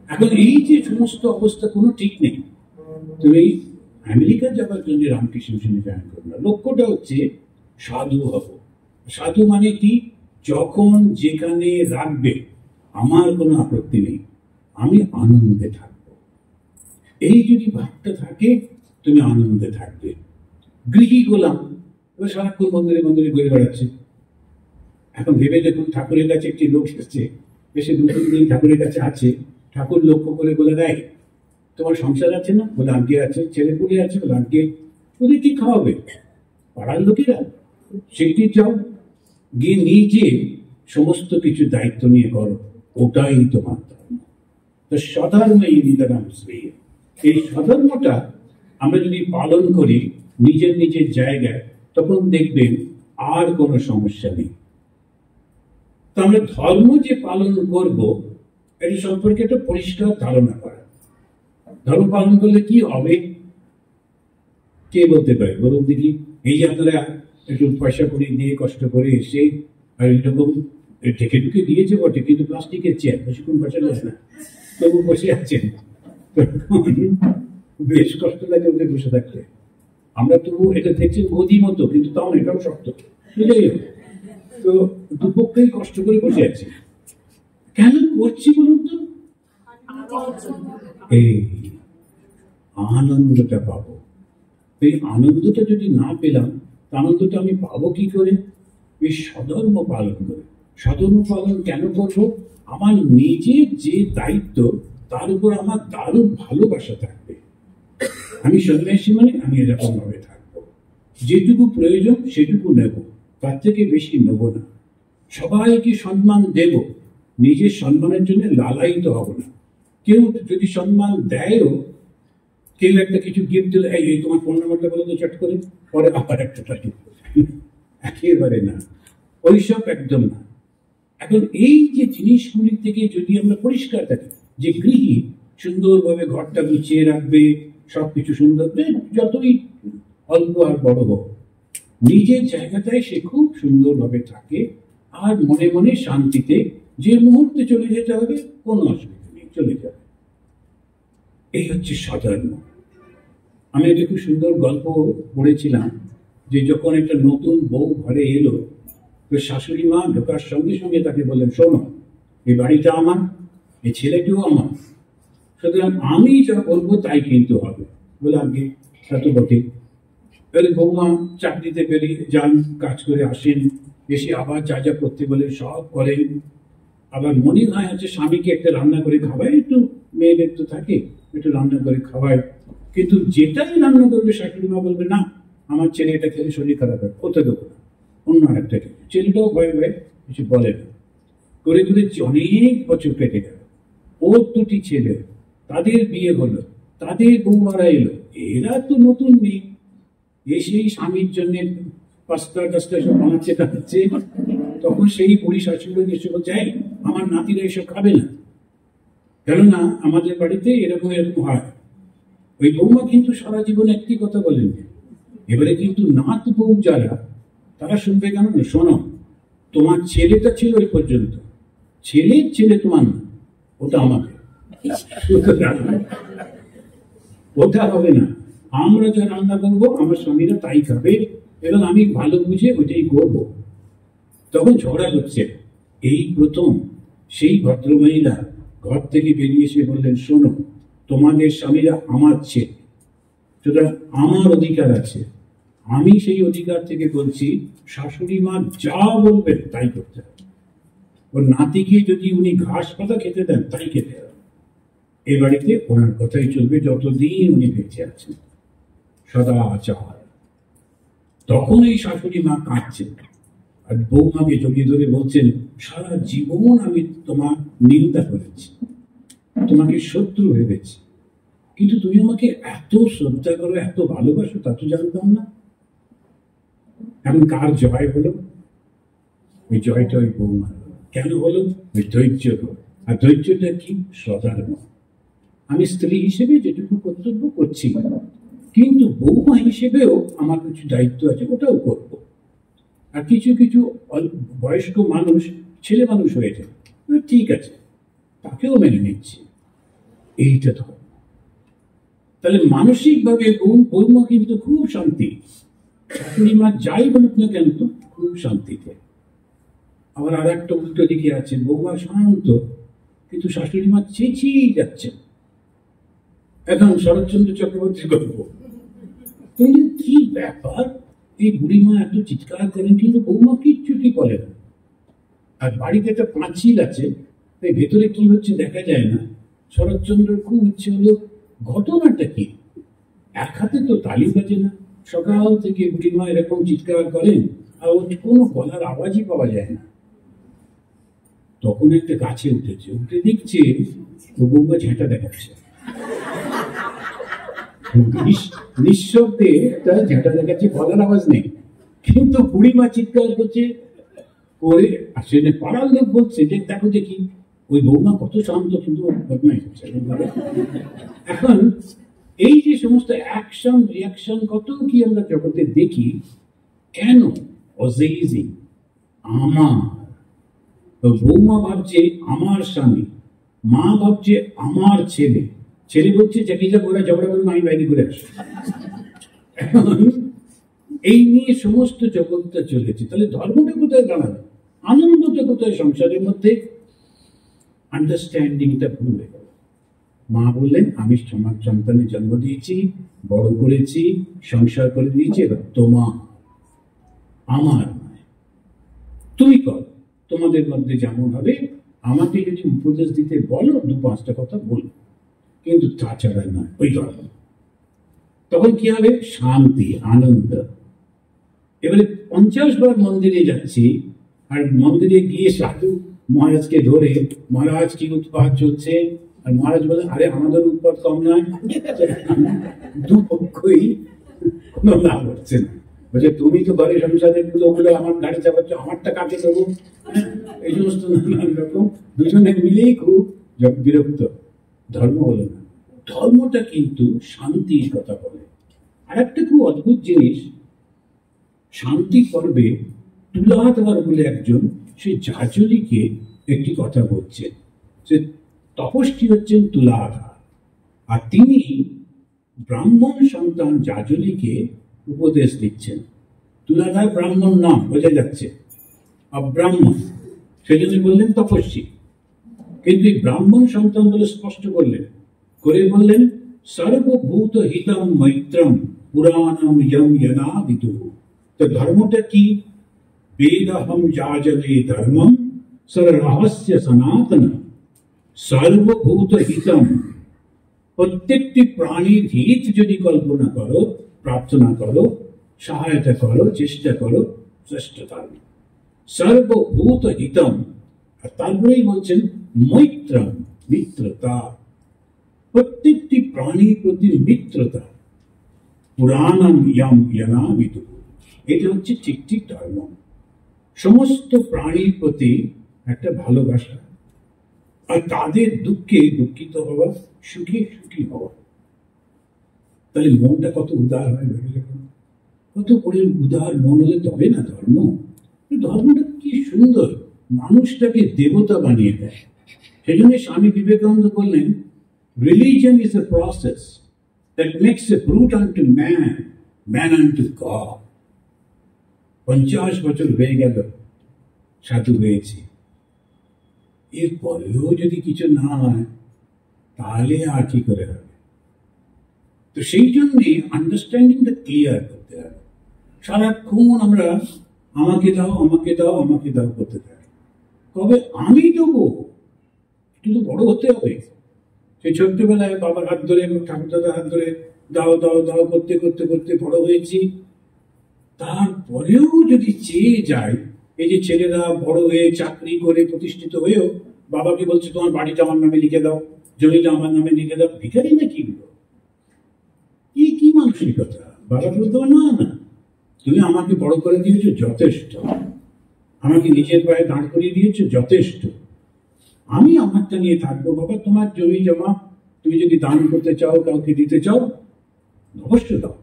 এখন এই যে সমস্ত অবস্থা কোনো ঠিক নেই। তুমি আমেরিকা যাবার জন্য রামকৃষ্ণ মিশনে জয়েন করো না। লক্ষ্যটা হচ্ছে সাধু হব। সাধু মানে কি? যখন যেখানে রাখবে আমার কোনো আপত্তি নেই, আমি আনন্দে থাকবো। এই যদি ভাবটা থাকে, তুমি আনন্দে থাকবে। গৃহী গোলাম, এবার সারাক্ষণ মন্দিরে মন্দিরে ঘুরে বেড়াচ্ছে। এখন ভেবে দেখুন, ঠাকুরের কাছে একটি লোক এসেছে, এসে 2-3 দিন ঠাকুরের কাছে আছে, ঠাকুর লক্ষ্য করে বলে দেয়, তোমার সংসার আছে না? বলে আন্টি আছে। ছেলে পুলে আছে? বলে আন্টি। ওদের কি খাওয়াবে? পাড়ার লোকেরা। সেটি যাও, গিয়ে নিজে সমস্ত কিছু দায়িত্ব নিয়ে করো, ওটাই তোমার ধর্ম। তো স্বধর্ম এই নিদানাম শ্রী, এই স্বধর্মটা আমরা যদি পালন করি নিজের নিজের জায়গায়, তখন দেখবেন আর কোনো সমস্যা নেই। তো আমরা ধর্ম যে পালন করব, এটা সম্পর্কে একটা পরিষ্কার ধারণা করা। ধর্ম পালন করলে কি হবে কে বলতে পারে? বলুন দেখি। এই যে আপনারা একটু পয়সা করে দিয়ে কষ্ট করে এসে আর এরকম ঢেকে ঢুকে দিয়েছে বটে, কিন্তু প্লাস্টিকের চেয়ার, বেশিক্ষণ বসে যায় না, তবু বসে আছেন। বেশ কষ্ট লাগে ওদের বসে থাকতে। আমরা তবু এটা দেখছি গদি মতো, কিন্তু তাও না, এটাও শক্ত। বুঝাই তো দুপক্ষেই কষ্ট করে বসে আছে। কেন করছি বলুন তো? এই আনন্দটা পাবো। এই আনন্দটা যদি না পেলাম, আনন্দটা আমি পাবো কি করে? এই স্বধর্ম পালন করে। স্বধর্ম পালন কেন করবো? আমার নিজের যে দায়িত্ব, তার উপর আমার দারুণ ভালোবাসা থাকবে। আমি সন্ন্যাসী মানে আমি এরকম ভাবে থাকবো, যেটুকু প্রয়োজন সেটুকু নেব, তার থেকে বেশি নেব না। সবাইকে সম্মান দেব, নিজের সম্মানের জন্য লালায়িত হব না। কেউ যদি সম্মান দেয়ও, কেউ একটা কিছু গিফট দিলে, এই তোমার ফোন নাম্বারটা বলে তো চট করে, পরে আবার একটা টাকা, একেবারে না, ওইসব একদম না। এখন এই যে জিনিসগুলি থেকে যদি আমরা পরিষ্কার থাকি, যে গৃহী সুন্দরভাবে ঘরটা গুছিয়ে রাখবে, সবকিছু সুন্দর, যতই অল্প আর বড় হোক, নিজের জায়গাটায় সে খুব সুন্দরভাবে থাকে, আর মনে মনে শান্তিতে যে মুহূর্তে চলে যেতে হবে কোনো অসুবিধা নেই, চলে যাবে। এই হচ্ছে স্বধর্ম। আমি একটা খুব সুন্দর গল্প পড়েছিলাম, যে যখন একটা নতুন বউ ঘরে এলো, তো শাশুড়ি মা ঢোকার সঙ্গে সঙ্গে তাকে বললেন, শোনো, এই বাড়িটা আমার, এই ছেলেটিও আমার, সুতরাং আমি যা করবো তাই কিন্তু হবে। বলে আগে তা তো বটে। তাহলে বৌমা চাকরিতে বেরিয়ে যান, কাজ করে আসেন, এসে আবার যা যা করতে বলে সব করেন। আবার মনে হয় হচ্ছে স্বামীকে একটা রান্না করে খাওয়ায়, একটু মেয়েদের তো থাকে, একটু রান্না করে খাওয়ায়। কিন্তু যেটাই রান্না করবে শাশুড়ি মা বলবে, না, আমার ছেলে এটা খেলে শরীর খারাপ হয়, ওটা দেবো না, অন্য আরেকটা খেলে। ছেলেটাও ভয়ে ভয়ে কিছু বলে না। করে করে অনেক বছর কেটে গেল। ওর দুটি ছেলে, তাদের বিয়ে হলো, তাদের বৌমারা এলো, এরা তো নতুন মেয়ে, এসেই স্বামীর জন্য পাস্তা টাস্তা সব বানাচ্ছে টানাচ্ছে। তখন সেই বুড়ি শাশুড়ি এসে বলছে, আমার নাতিরা এসব খাবে না, কেননা আমাদের বাড়িতে এরকম এরকম হয়। ওই বৌমা কিন্তু সারা জীবন একটি কথা বলেন। এবারে কিন্তু নাত বউ যারা, তারা শুনবে কেন? শোনো, তোমার ছেলেটা ছিল ওই পর্যন্ত, ছেলের ছেলে তোমার না, ওটা আমাকে, ওটা হবে না। আমরা যা রান্না করবো আমার স্বামীরা তাই খাবে, এবং আমি ভালো বুঝে ওইটাই করবো। তখন ঝগড়া হচ্ছে। এই প্রথম সেই ভদ্রমহিলা ঘর থেকে বেরিয়ে এসে বললেন, শোনো, তোমাদের স্বামীরা আমার ছেলে, সুতরাং আমার অধিকার আছে। আমি সেই অধিকার থেকে বলছি, শাশুড়ি মা যা বলবেন তাই করতে হবে। ওর নাতিকে যদি উনি ঘাস পাতা খেতে দেন, তাই খেতে হবে। এই বাড়িতে ওনার কথাই চলবে যতদিন উনি বেঁচে আছেন, সদা আচার। তখন এই শাশুড়ি মা কাঁদছেন, আর বৌমাকে জড়িয়ে ধরে বলছেন, সারা জীবন আমি তোমার নিন্দা করেছি, তোমাকে শত্রু ভেবেছি, কিন্তু তুমি আমাকে এত শ্রদ্ধা করো, এত ভালোবাসো, তা তো জানতাম না। এখন কার জয় হলো? ওই জয়টা ওই বৌমা। কেন হলো? ওই ধৈর্য হলো। আর ধৈর্যটা কি? স্বধর্ম। আমি স্ত্রী হিসেবে যেটুকু কর্তব্য করছি, কিন্তু বৌমা হিসেবেও আমার কিছু দায়িত্ব আছে, ওটাও করব। আর কিছু কিছু বয়স্ক মানুষ ছেলে মানুষ হয়ে যায়, ঠিক আছে, তাকেও মেনে নিচ্ছে, এইটা ধর্ম। তাহলে মানসিকভাবে বৌমা কিন্তু খুব শান্তি, শাশুড়ি মা যাই বলুক না কেন তো খুব শান্তিতে। আবার আর একটা উল্টো দিকে আছে, বৌমা শান্ত, কিন্তু শাশুড়ি মা চেঁচিয়ে যাচ্ছে। এখন শরৎচন্দ্র চক্রবর্তীর গল্প, কিন্তু কি ব্যাপার, এই বুড়িমা এত চিৎকার করেন কিন্তু বৌমা কিচ্ছুটি বলে না। আর বাড়িতে একটা পাঁচিল আছে, তাই ভেতরে কি হচ্ছে দেখা যায় না, শরৎচন্দ্রের খুব ইচ্ছে হলো ঘটনাটা কি। এক হাতে তো তালি বাজে না, সকাল থেকে বুড়িমা এরকম চিৎকার করেন আর ওর কোনো গলার আওয়াজই পাওয়া যায় না। তখন একটা গাছে উঠেছে, উঠে দেখছে ও বৌমা ঝেঁটা দেখাচ্ছে, নিঃশব্দে তার ঝেঁটা দেখাচ্ছে, গলার আওয়াজ নেই, কিন্তু বুড়িমা চিৎকার করছে করে আসলে পাড়ার লোক বলছে যে দেখো দেখি ওই বৌমা কত শান্ত, কিন্তু বদমাইশ হচ্ছে। এখন এই যে সমস্ত অ্যাকশন রিয়াকশন কত কি আমরা জগতে দেখি, কেন অজেইজিং আমার বৌমা ভাবছে আমার স্বামী, মা ভাবছে আমার ছেলে, ছেলে বলছে চাকরিটা করে ঝগড়া করুন আমি বাইরে করে আসি। এখন এই নিয়ে সমস্ত জগৎটা চলেছে, তাহলে ধর্মটা কোথায় দাঁড়াবে, আনন্দটা কোথায় সংসারের মধ্যে? আন্ডারস্ট্যান্ডিংটা ভুল হয়ে গেল। মা বললেন আমি আমার সন্তানের জন্ম দিয়েছি, বড় করেছি, সংসার করে দিয়েছি, এবার তোমার, আমার নয়, তুমি কর, তোমাদের মধ্যে যেমন হবে। আমাকে যদি উপদেশ দিতে বলো দু পাঁচটা কথা বলবো, কিন্তু তাছাড়া নয় ওই ধর্ম। তখন কি হবে? শান্তি, আনন্দ। এবারে 50 বার মন্দিরে যাচ্ছি, আর মন্দিরে গিয়ে সাধু মহারাজকে ধরে, মহারাজ কি উৎপাত চলছে, আর মহারাজ বলে আরে আমাদের উৎপাত কম নয়। দুপক্ষই কোনো লাভ হচ্ছে না। বলছে তুমি তো ঘরে সংসারের গুলো আমার গাড়ি চাপাচ্ছ, আমারটা কাকে দেবো, এই সমস্ত নানান রকম দুজনে মিলেই খুব বিরক্ত। ধর্ম হলো না, ধর্মটা কিন্তু শান্তির কথা বলে। আর একটা খুব অদ্ভুত জিনিস, শান্তি পর্বে তুলাধর বলে একজন সে জাজলিকে একটি কথা বলছেন, সে তপস্বী হচ্ছেন তুলাধর, আর তিনি ব্রাহ্মণ সন্তান জাজলিকে উপদেশ দিচ্ছেন। তুলাধর ব্রাহ্মণ নাম বোঝা যাচ্ছে, অব্রাহ্মণ, সেজন্য বললেন তপস্বী, কিন্তু এই ব্রাহ্মণ সন্তান বলে স্পষ্ট করলেন, করে বললেন সর্বভূত হিতম মৈত্রম পুরাণম ইয়ম যনাবিদু। তো ধর্মটা কি? বেদহম যাজলে ধর্মম সররহস্য সনাতন সর্বভূত হিতম। প্রত্যেকটি প্রাণীর হিত যদি কল্পনা করো, প্রার্থনা করো, সহায়তা করো, চেষ্টা করো, শ্রেষ্ঠ ধর্ম সর্বভূত হিতম। আর তারপরেই বলছেন মৈত্রম, মিত্রতা, প্রত্যেকটি প্রাণীর প্রতি মিত্রতা। পুরাণম ইয়ম যনাবিদু, এটা হচ্ছে ঠিক ঠিক ধর্ম। সমস্ত প্রাণীর প্রতি একটা ভালোবাসা, আর তাদের দুঃখে দুঃখিত হওয়া, সুখে সুখী হওয়া। তাহলে মনটা কত উদার হয়, কত করে উদার মন হলে তবে না ধর্ম। ধর্মটা কি সুন্দর, মানুষটাকে দেবতা বানিয়ে দেয়। সেজন্য স্বামী বিবেকানন্দ বললেন religion is a process that makes a brute unto man, man unto God. 50 বছর হয়ে গেল সাধু হয়েছি, এরপরেও যদি কিছু না হয় তাহলে আর কি করে হবে? তো সেই জন্যে আন্ডারস্ট্যান্ডিংটা ক্লিয়ার করতে হবে। সারাক্ষণ আমরা আমাকে দাও, আমাকে দাও, আমাকে দাও করতে থাকি, তবে আমি দেবো, একটু তো বড় হতে হবে। সেই ছোট্টবেলায় বাবার হাত ধরে এবং ঠাকুরদাদার হাত ধরে দাও দাও দাও করতে করতে করতে বড় হয়েছি। তারপরেও যদি চেয়ে যায়, এই যে ছেলেরা বড় হয়ে চাকরি করে প্রতিষ্ঠিত হয়েও বাবাকে বলছে তোমার বাড়িটা আমার নামে লিখে দাও, জমিটা আমার নামে লিখে দাও, ভিখারি না কি কি মানসিকতা? বাবা বলতো না না, তুমি আমাকে বড় করে দিয়েছো যথেষ্ট, আমাকে নিজের পায়ে দাঁড় করিয়ে দিয়েছো যথেষ্ট, আমি আমারটা নিয়ে থাকবো। বাবা তোমার জমি জমা তুমি যদি দান করতে চাও, কাউকে দিতে চাও, অবশ্য দাও।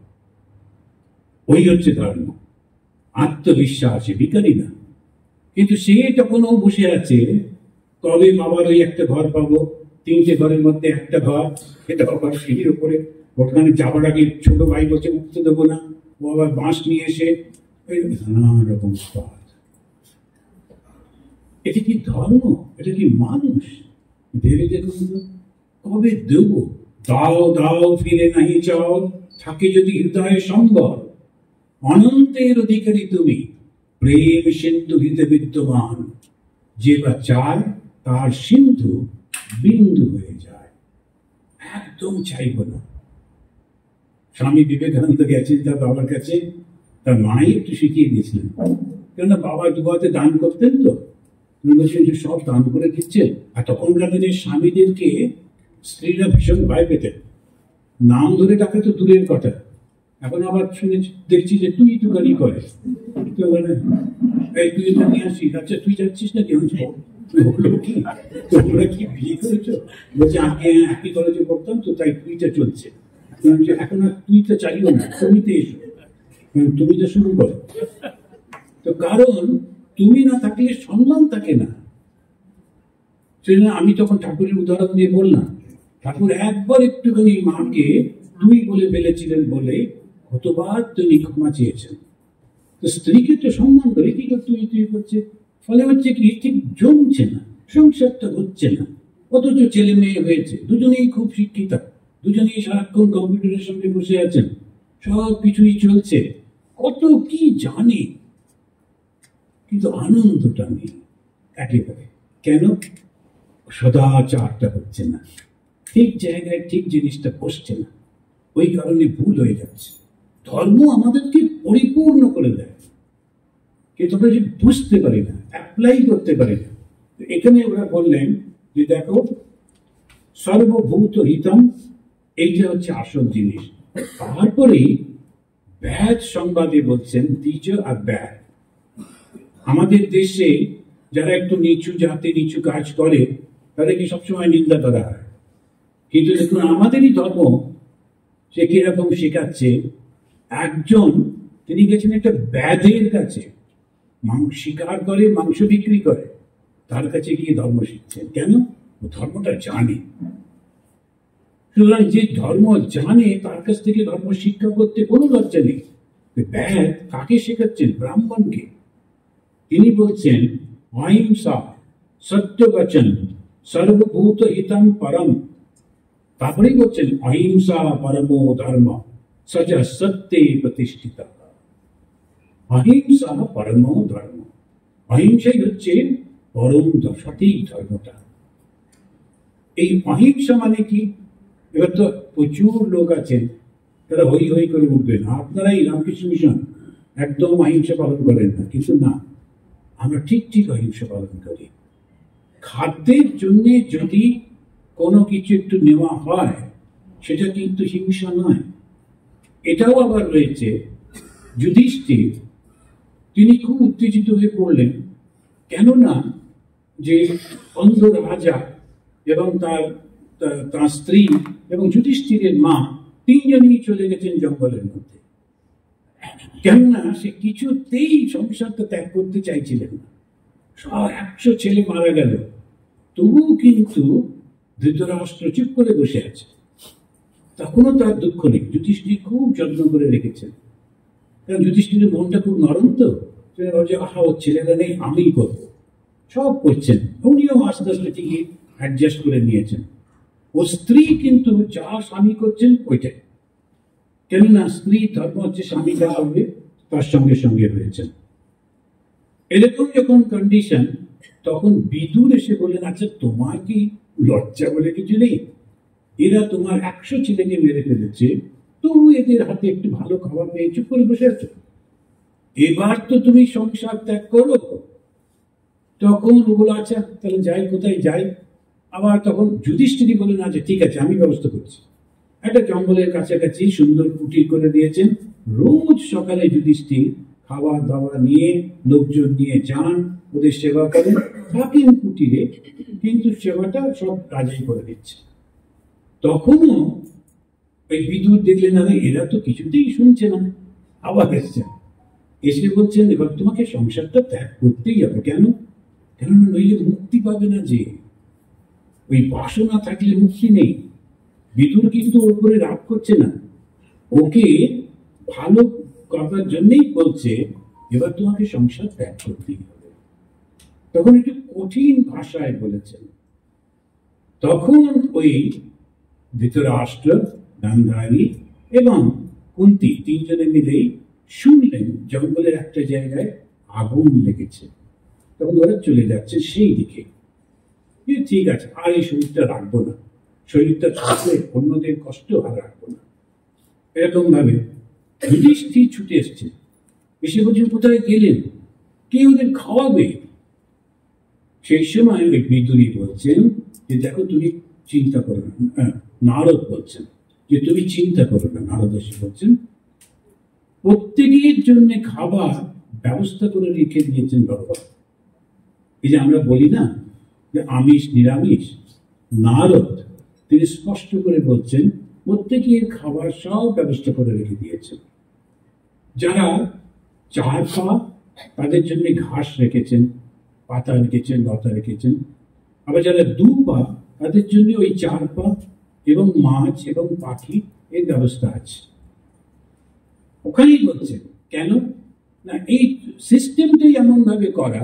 ওই হচ্ছে ধর্ম, আত্মবিশ্বাসী, ভিখারি না। কিন্তু সে যখন বসে আছে, তবে বাবার ওই একটা ঘর পাবো, 3টে ঘরের মধ্যে একটা ঘর, সেটা আবার সিঁড়ির উপরে, ওখানে যাবার আগে ছোট ভাই বলছে উঠতে দেবো না, ও আবার বাঁশ নিয়ে এসে নানা রকম স্বাদ। এটা কি ধর্ম? এটা কি মানুষ? ভেবে দেখুন তো, কবে দেব? দাও দাও ফিরে নাহি চাও, থাকে যদি হৃদয়ে সম্বল, অনন্তের অধিকারী তুমি, প্রেম সিন্ধু হৃদয় বিদ্যমান, যে বা চায় তার সিন্ধু বিন্দু হয়ে যায়। একদম চাইব না। স্বামী বিবেকানন্দ গেছেন তার বাবার কাছে, তার মাই একটু শিখিয়ে দিয়েছিলেন, কেননা বাবা দুবাতে দান করতেন, তো বলছেন যে সব দান করে দিচ্ছেন। আর তখনকার দিনে স্বামীদেরকে স্ত্রীরা ভীষণ ভয় পেতেন, নাম ধরে ডাকা তো দূরের কথা, এখন আবার শুনে দেখছি যে তুই তুকারি করে, তো মানে এই তুই এটা নিয়ে আসিস, আচ্ছা তুই যাচ্ছিস না কেউ হলো কি, তোমরা কি বিয়ে করেছো? বলছে আগে একই কলেজে পড়তাম তো তাই তুইটা চলছে। এখন আর তুইটা চাইও না, তুমিতে এসো, তুমি তো শুরু করো। তো কারণ তুমি না থাকলে সম্মান থাকে না। সেজন্য আমি তখন ঠাকুরের উদাহরণ দিয়ে বললাম, ঠাকুর একবার একটুখানি মাকে তুই বলে ফেলেছিলেন বলে কতবার তিনি ক্ষমা চেয়েছেন। তো স্ত্রীকে তো সম্মান করে, কি তুই তুই করছে, ফলে হচ্ছে কি ঠিক জমছে না, সংসারটা হচ্ছে না। অথচ ছেলে মেয়ে হয়েছে, দুজনেই খুব শিক্ষিত, দুজনেই সারাক্ষণ কম্পিউটারের সঙ্গে বসে আছেন, সব কিছুই চলছে, কত কি জানে, কিন্তু আনন্দটা নেই একেবারে। কেন? সদাচারটা হচ্ছে না, ঠিক জায়গায় ঠিক জিনিসটা বসছে না, ওই কারণে ভুল হয়ে যাচ্ছে। ধর্ম আমাদেরকে পরিপূর্ণ করে দেয়, কিন্তু আমরা বুঝতে পারি না, অ্যাপ্লাই করতে পারি না। এখানে ওরা বললেন যে দেখো সর্বভূত হিতম, এইটা হচ্ছে আসল জিনিস। তারপরেই ব্যাধ সংবাদে বলছেন দ্বিজ আর ব্যাধ। আমাদের দেশে যারা একটু নিচু জাতি নিচু কাজ করে তাদেরকে সবসময় নিন্দা করা হয়, কিন্তু দেখুন আমাদেরই ধর্ম সে কিরকম শেখাচ্ছে। একজন তিনি গেছেন একটা ব্যাধের কাছে, মাংস শিকার করে, মাংস বিক্রি করে, তার কাছে গিয়ে ধর্ম শিখছেন। কেন? ও ধর্মটা জানে। সুতরাং যে ধর্ম জানে তার কাছ থেকে ধর্ম শিক্ষা করতে কোনো লজ্জা নেই। ব্যাধ কাকে শেখাচ্ছেন? ব্রাহ্মণকে। তিনি বলছেন অহিংসা সত্যবচন সর্বভূত হিতম পরম। তারপরেই বলছেন অহিংসা পরমো ধর্ম সজ সত্যে প্রতিষ্ঠিত। অহিংসা পরমো ধর্ম, অহিংসাই হচ্ছে পরম সঠিক ধর্মটা। এই অহিংসা মানে কি? এবার তো প্রচুর লোক আছেন তারা হই হই করে উঠবেন, আপনারা এই রামকৃষ্ণ মিশন একদম অহিংসা পালন করেন না, কিন্তু না, আমরা ঠিক ঠিক অহিংসা পালন করি। খাদ্যের জন্য যদি কোনো কিছু একটু নেওয়া হয় সেটা কিন্তু হিংসা নয়। এটাও আবার রয়েছে, যুধিষ্ঠির তিনি খুব উত্তেজিত হয়ে পড়লেন, কেননা যে অন্ধ রাজা এবং তার স্ত্রী এবং যুধিষ্ঠিরের মা তিনজনই চলে গেছেন জঙ্গলের মধ্যে। কেননা সে কিছুতেই সংসারটা ত্যাগ করতে চাইছিলেন না। 100 ছেলে মারা গেল, তবুও কিন্তু ধৃতরাষ্ট্র চুপ করে বসে আছে, তখনও তার দুঃখ নেই। যুধিষ্ঠির খুব যত্ন করে রেখেছেন, কারণ যুধিষ্ঠিরের মনটা খুব নরম, তো ভাবছে আহা ও ছেলেরা নেই, আমিই করবো, সব করছেন। উনিও আস্তে আস্তে ঠিকই অ্যাডজাস্ট করে নিয়েছেন। ও স্ত্রী কিন্তু যা স্বামী করছেন ওইটাই, কেননা স্ত্রী ধর্ম হচ্ছে স্বামী যা হবে তার সঙ্গে সঙ্গে রয়েছেন। এরকম যখন কন্ডিশন, তখন বিদুর এসে বললেন, আচ্ছা তোমার কি লজ্জা বলে কিছু নেই? এরা তোমার 100 ছেলেকে মেরে ফেলেছে, তবু এদের হাতে একটু ভালো খাবার পেয়ে চুপ করে বসে আছো। এবার তো তুমি সংসার ত্যাগ করো। তখন ওগুলো আচ্ছা তাহলে যাই, কোথায় যাই? আবার তখন যুধিষ্ঠিরই বলেন, আচ্ছা ঠিক আছে আমি ব্যবস্থা করছি। একটা জঙ্গলের কাছাকাছি সুন্দর কুটির করে দিয়েছেন। রোজ সকালে যুধিষ্ঠির খাওয়া দাওয়া নিয়ে লোকজন নিয়ে যান, ওদের সেবা করেন, থাকেন কুটিরে, কিন্তু সেবাটা সব কাজেই করে দিচ্ছে। তখনও ওই বিদুর দেখলেন না, এরা তো কিছুতেই শুনছে না, আবার এসছেন, এসে বলছেন এবার তোমাকে সংসারটা ত্যাগ করতেই হবে। কেন? কেননা নইলে মুক্তি পাবে না। যে ওই বাসনা থাকলে মুক্তি নেই। বিদুর কিন্তু ওর উপরে রাগ করছে না, ওকে ভালো করার জন্যই বলছে এবার তোমাকে সংসার ত্যাগ করতেই হবে। তখন একটু কঠিন ভাষায় বলেছেন। তখন ওই ধৃতরাষ্ট্র, গান্ধারী এবং কুন্তী তিনজনে মিলেই শুনলেন জঙ্গলের একটা জায়গায় আগুন লেগেছে। তখন ওরা চলে যাচ্ছে সেই দিকে। ঠিক আছে, আর এই শরীরটা রাখবো না, শরীরটা থাকলে অন্যদের কষ্ট আর রাখবো না। এরকম ভাবে যুধিষ্ঠির ছুটে এসছে, এসে বলছেন কোথায় গেলেন, কে ওদের খাওয়াবে? সেই সময় ওই বিদুরী বলছেন যে দেখো তুমি চিন্তা করো না, নারদ বলছেন যে তুমি চিন্তা করো না। নারদ এসে বলছেন প্রত্যেকের জন্য খাবার ব্যবস্থা করে রেখে দিয়েছেন ভগবান। এই যে আমরা বলি না যে আমিষ নিরামিষ, নারদ তিনি স্পষ্ট করে বলছেন প্রত্যেকের খাবার সব ব্যবস্থা করে রেখে দিয়েছেন। যারা 4 পা তাদের জন্য ঘাস রেখেছেন, পাতা রেখেছেন, লতা রেখেছেন। আবার যারা 2 পা তাদের জন্য ওই 4 পা এবং মাছ এবং পাখি এর ব্যবস্থা আছে। ওখানেই বলছেন কেন না, এই সিস্টেমটাই এমন ভাবে করা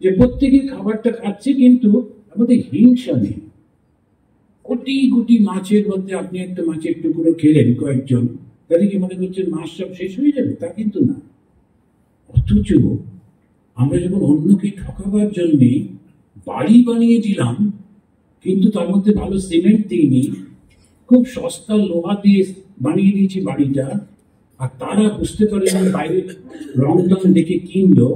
যে প্রত্যেকে খাবারটা খাচ্ছে কিন্তু আমাদের হিংসা নেই। কোটি কোটি মাছের মধ্যে আপনি একটা মাছের টুকরো খেলেন কয়েকজন, তাহলে কি মনে করছেন মাছ সব শেষ হয়ে যাবে? তা কিন্তু না। অথচ আমরা যখন অন্যকে ঠকাবার জন্যে বাড়ি বানিয়ে দিলাম, কিন্তু তার মধ্যে ভালো সিমেন্ট দিইনি, খুব সস্তা লোহা দিয়ে বানিয়ে দিয়েছি বাড়িটা, আর তারা বুঝতে পারলেন বাইরে রং টং দেখে কিনলো,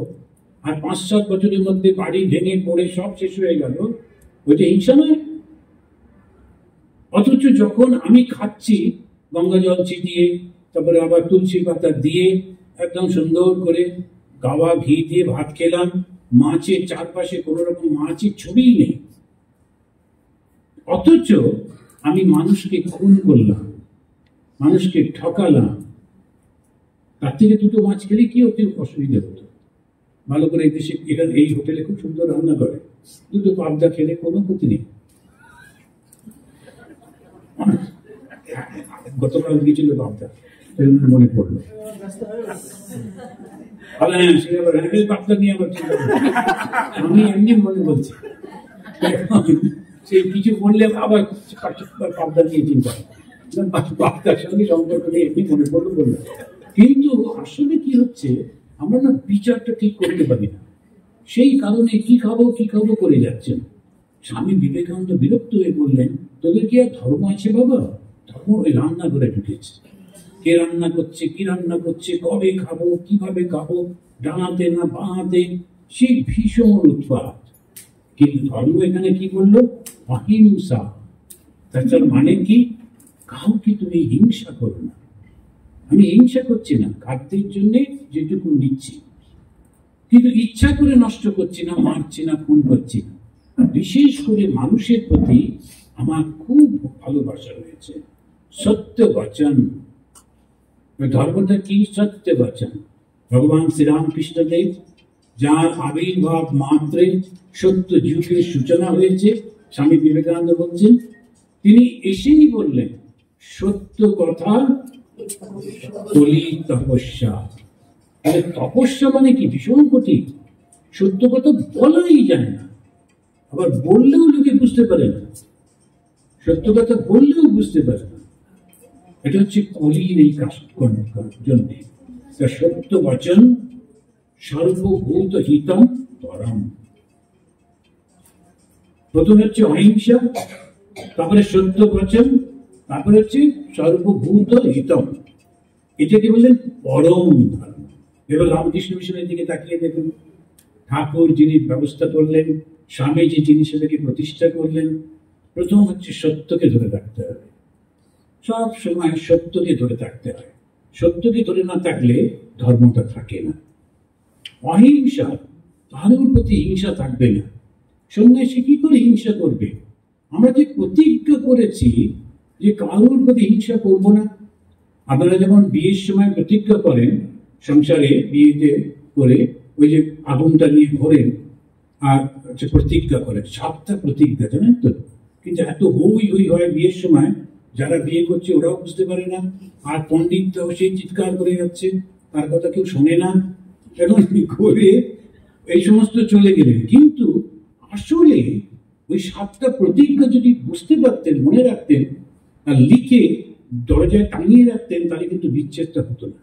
আর 5-7 বছরের মধ্যে বাড়ি ভেঙে পড়ে সব শেষ হয়ে গেল, ওইটা হিংসা নয়? অথচ যখন আমি খাচ্ছি গঙ্গা জল ছিটিয়ে, তারপরে আবার তুলসী পাতা দিয়ে একদম সুন্দর করে গাওয়া ঘি দিয়ে ভাত খেলাম, মাছের চারপাশে কোনো রকম মাছের ছবিই নেই, অথচ আমি মানুষকে খুন করলাম, মানুষকে ঠকালাম, তার থেকে 2টো মাছ খেলে কি হতে অসুবিধা হতো? ভালো করে এই দেশে এখানে এই হোটেলে খুব সুন্দর রান্না করে, 2টো পাবদা খেলে কোনো ক্ষতি নেই। গতকাল গিয়েছিল পাবদা, মনে পড়লো। আমি এমনি মনে বলছি, সে কিছু বললে আবার পাবদা নিয়ে চিন্তা, পাবদার সঙ্গে সম্পর্ক নিয়ে এমনি মনে পড়লো বললাম। কিন্তু আসলে কি হচ্ছে, আমরা না বিচারটা ঠিক করতে পারি না, সেই কারণে কি খাবো করে যাচ্ছেন। স্বামী বিবেকানন্দ বিরক্ত হয়ে বললেন, তোদের কি আর ধর্ম আছে বাবা? ধর্ম ওই রান্না করে ঢুকেছে, কে রান্না করছে, কি রান্না করছে, কবে খাবো, কিভাবে খাবো, ডানাতে না বাঁহাতে, সেই ভীষণ উৎপাত। কিন্তু ধর্ম এখানে কি বললো? অহিংসা। তার মানে কি? কাউকে তুমি হিংসা করো না। আমি হিংসা করছি না, খাদ্যের জন্য যেটুকু নিচ্ছি, কিন্তু ইচ্ছা করে নষ্ট করছি না, মারছি না, খুন করছি না। বিশেষ করে মানুষের প্রতি আমার খুব ভালোবাসা রয়েছে। সত্য বচন, ধর্মটা কি? সত্য বচন। ভগবান শ্রীরামকৃষ্ণ দেব যার আবির্ভাব মাত্রে সত্য যুগের সূচনা হয়েছে, স্বামী বিবেকানন্দ বলছেন, তিনি এসেই বললেন সত্য কথা কলি তপস্যা। তপস্যা মানে কি? ভীষণ কঠিন। সত্য কথা বলাই যায় না, আবার বললেও লোকে বুঝতে পারে না, সত্য কথা বললেও বুঝতে পারে না। এটা হচ্ছে কলির এই কাজ জন্য। সত্য বচন সর্বভূত হিতম পরম। প্রথমে হচ্ছে অহিংসা, তারপরে সত্য বচন, তারপরে হচ্ছে সর্বভূত হিতম। এটাকে বললেন পরম ধর্ম। এবার রামকৃষ্ণ মিশনের দিকে তাকিয়ে দেখুন, ঠাকুর যিনি ব্যবস্থা করলেন, স্বামীজি যিনি সেটাকে প্রতিষ্ঠা করলেন, প্রথম হচ্ছে সত্যকে ধরে রাখতে হবে। সব সময় সত্যকে ধরে থাকতে হয়। সত্যকে ধরে না থাকলে ধর্মটা থাকে না। অহিংসা, কারোর প্রতি হিংসা থাকবে না। সন্ন্যাসী কি করে হিংসা করবে? আমরা যে প্রতিজ্ঞা করেছি যে কারোর প্রতি হিংসা করব না। আপনারা যেমন বিয়ের সময় প্রতিজ্ঞা করেন, সংসারে বিয়েতে করে ওই যে আগুনটা নিয়ে ঘোরেন আর প্রতিজ্ঞা করেন, 7টা প্রতিজ্ঞা, জানেন তো? কিন্তু এত হই হই হয় বিয়ের সময়, যারা বিয়ে করছে ওরাও বুঝতে পারে না, আর পণ্ডিতরাও সেই চিৎকার করে যাচ্ছে, তার কথা কেউ শোনে না, এখন করে এই সমস্ত চলে গেলেন। কিন্তু আসলে ওই 7টা প্রতিজ্ঞা যদি বুঝতে পারতেন, মনে রাখতেন আর লিখে দরজায় টাঙিয়ে রাখতেন, তাহলে কিন্তু বিচ্ছেদটা হতো না।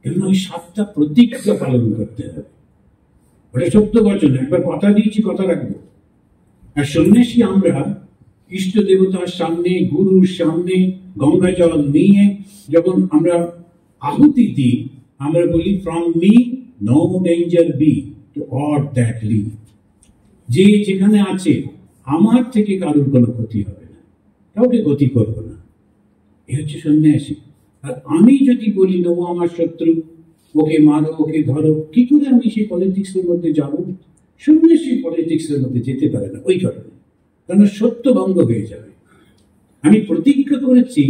কেন? ওই 7টা প্রতিজ্ঞা পালন করতে হবে। ওটা সত্য বচন, একবার কথা দিয়েছি কথা রাখবো। আর সন্ন্যাসী আমরা ইষ্ট দেবতার সামনে, গুরুর সামনে গঙ্গা জল নিয়ে যখন আমরা আহুতি দিই, আমরা বলি from me no danger be to all that live, যে যেখানে আছে আমার থেকে কারোর কোনো ক্ষতি হবে না, কাউকে ক্ষতি করবো না। এ হচ্ছে সন্ন্যাসী। আর আমি যদি বলি নেবো আমার শত্রু, ওকে মারো, ওকে ধরো, কি করে আমি সেই পলিটিক্সের মধ্যে যাবো? সন্ন্যাসী পলিটিক্সের মধ্যে যেতে পারে না ওই কারণে, কারণ সত্য ভঙ্গ হয়ে যাবে। আমি প্রতিজ্ঞা করেছি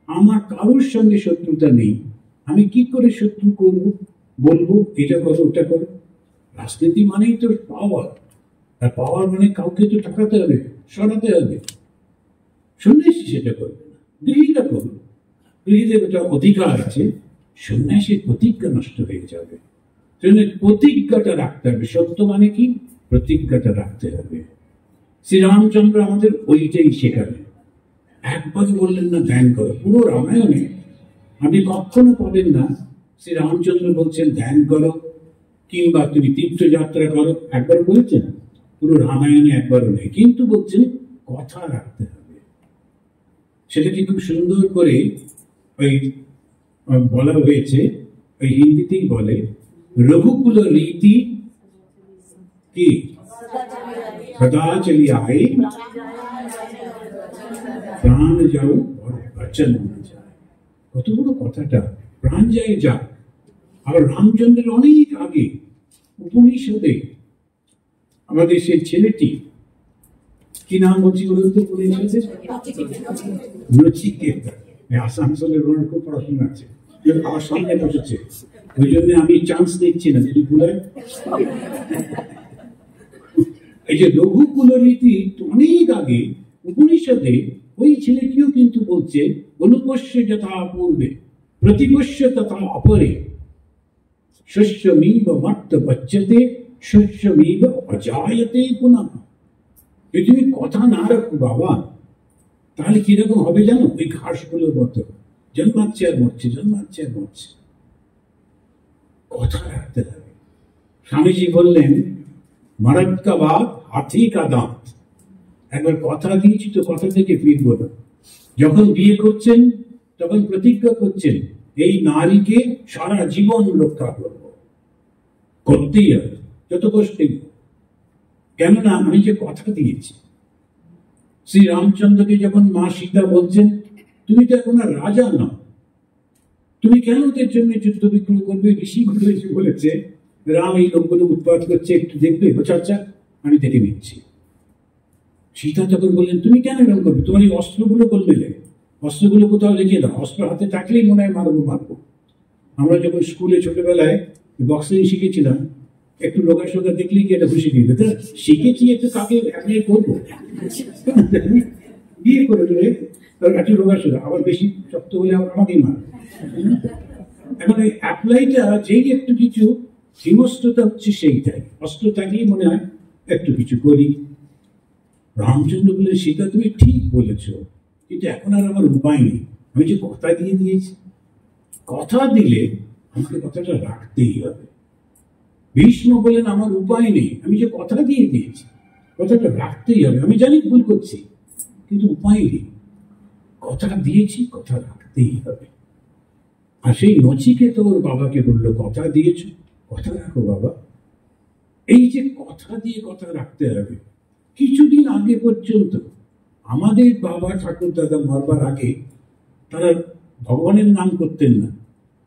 আমার কারোর সঙ্গে শত্রুতা নেই, আমি কি করে শত্রু করব? বলবো এটা করো, ওটা করো। রাজনীতি মানেই তো পাওয়ার, আর পাওয়ার মানে কাউকে তো ঠকাতে হবে, সরাতে হবে। সন্ন্যাসী সেটা করবে না, গৃহীরা করবে। গৃহীদের ওটা অধিকার আছে, সন্ন্যাসীর প্রতিজ্ঞা নষ্ট হয়ে যাবে। প্রতিজ্ঞাটা রাখতে হবে। সত্য মানে কি? প্রতিজ্ঞাটা রাখতে হবে। শ্রীরামচন্দ্র আমাদের ওইটাই শেখালেন। একবারই বললেন না ধ্যান করো। পুরো রামায়ণে আপনি কখনো পাবেন না শ্রীরামচন্দ্র বলছেন ধ্যান করো কিংবা তুমি তীর্থযাত্রা করো, একবার বলছেন? পুরো রামায়ণে একবারও নেই, কিন্তু বলছেন কথা রাখতে হবে। সেটাকে খুব সুন্দর করে ওই বলা হয়েছে, ওই হিন্দিতেই বলে, রঘুকুল রীতি কি সদা চলি আয়ে, প্রাণ যাও বচন না যায়। কত বড় কথাটা, প্রাণ যায় যাক। আবার রামচন্দ্রের অনেক আগে উপনিষদে আমাদের সেই ছেলেটি, কি নাম বলছি বলুন তো উপনিষদে? নচিকেতা। আসানসোলের ওনার খুব পড়াশোনা আছে, আমার সামনে বসেছে, ওই জন্য আমি চান্স দিচ্ছি না যদি ভুলে। এই যে রঘুকুল রীতি অনেক আগে উপনিষদে ওই ছেলেটিও কিন্তু বলছে, অনুপস্য যথা পূর্বে প্রতিপস্য তথা অপরে, শস্যমিব মর্ত পচ্যতে শস্যমিব অজায়তে পুনঃ। যদি তুমি কথা না রাখো বাবা, তাহলে কিরকম হবে জানো? ওই ঘাসগুলোর মতো জন্মাচ্ছে আর মরছে, জন্মাচ্ছে আর মরছে। কথা রাখতে হবে। স্বামীজি বললেন, মরদ কা বাত হাথি কা দাঁত। একবার কথা দিয়েছি তো কথা থেকে ফিরবো না। যখন বিয়ে করছেন তখন প্রতিজ্ঞা করছেন, এই নারীকে সারা জীবন রক্ষা করব, করতেই হবে যত কষ্টেই। কেননা আমি যে কথা দিয়েছি। শ্রী রামচন্দ্রকে যখন মা সীতা বলছেন, তুমি তো এখন আর রাজা নও, তুমি কেন ওদের জন্য যুদ্ধ বিগ্রহ করবে? ঋষিগুলো এসে বলেছে, রাম এই লোকগুলো উৎপাত করছে, একটু দেখবে? আচ্ছা আমি দেখে নিচ্ছি। সীতা তখন বললেন, তুমি কেন এরকম করবে? তোমার এই অস্ত্রগুলো করবে, অস্ত্রগুলো কোথাও রেখে দাও, অস্ত্র হাতে থাকলেই মনে হয় মারবো। আমরা যখন স্কুলে ছোটবেলায় বক্সিং শিখেছিলাম, একটু রোগা সোগা দেখলেই কি এটা খুশি দিয়ে দিত, শিখেছি একটু কাকে অ্যাপ্লাই করবো, বিয়ে করে দিলে একটু রোগা সোগা, আবার বেশি শক্ত হলে আমাকেই মারবে। এখন এই অ্যাপ্লাইটা যেই একটু কিছু হিমস্ত্রতা হচ্ছে সেইটাই, অস্ত্র থাকলেই মনে হয় একটু কিছু করি। রামচন্দ্র বলে, সীতা তুমি ঠিক বলেছ, কিন্তু এখন আর আমার উপায় নেই, আমি যে কথা দিয়ে দিয়েছি, কথা দিলে আমাকে কথাটা রাখতেই হবে। ভীষ্ম বলেন, আমার উপায় নেই, আমি যে কথা দিয়ে দিয়েছি, কথাটা রাখতেই হবে। আমি জানি ভুল করছি, কিন্তু উপায় নেই, কথা দিয়েছি, কথা রাখতেই হবে। আর সেই নচিকেতা ওর বাবাকে বললো, কথা দিয়েছ, কথা রাখো বাবা। এই যে কথা দিয়ে কথা রাখতে হবে। কিছুদিন আগে পর্যন্ত আমাদের বাবা ঠাকুর দাদা মরবার আগে তারা ভগবানের নাম করতেন না।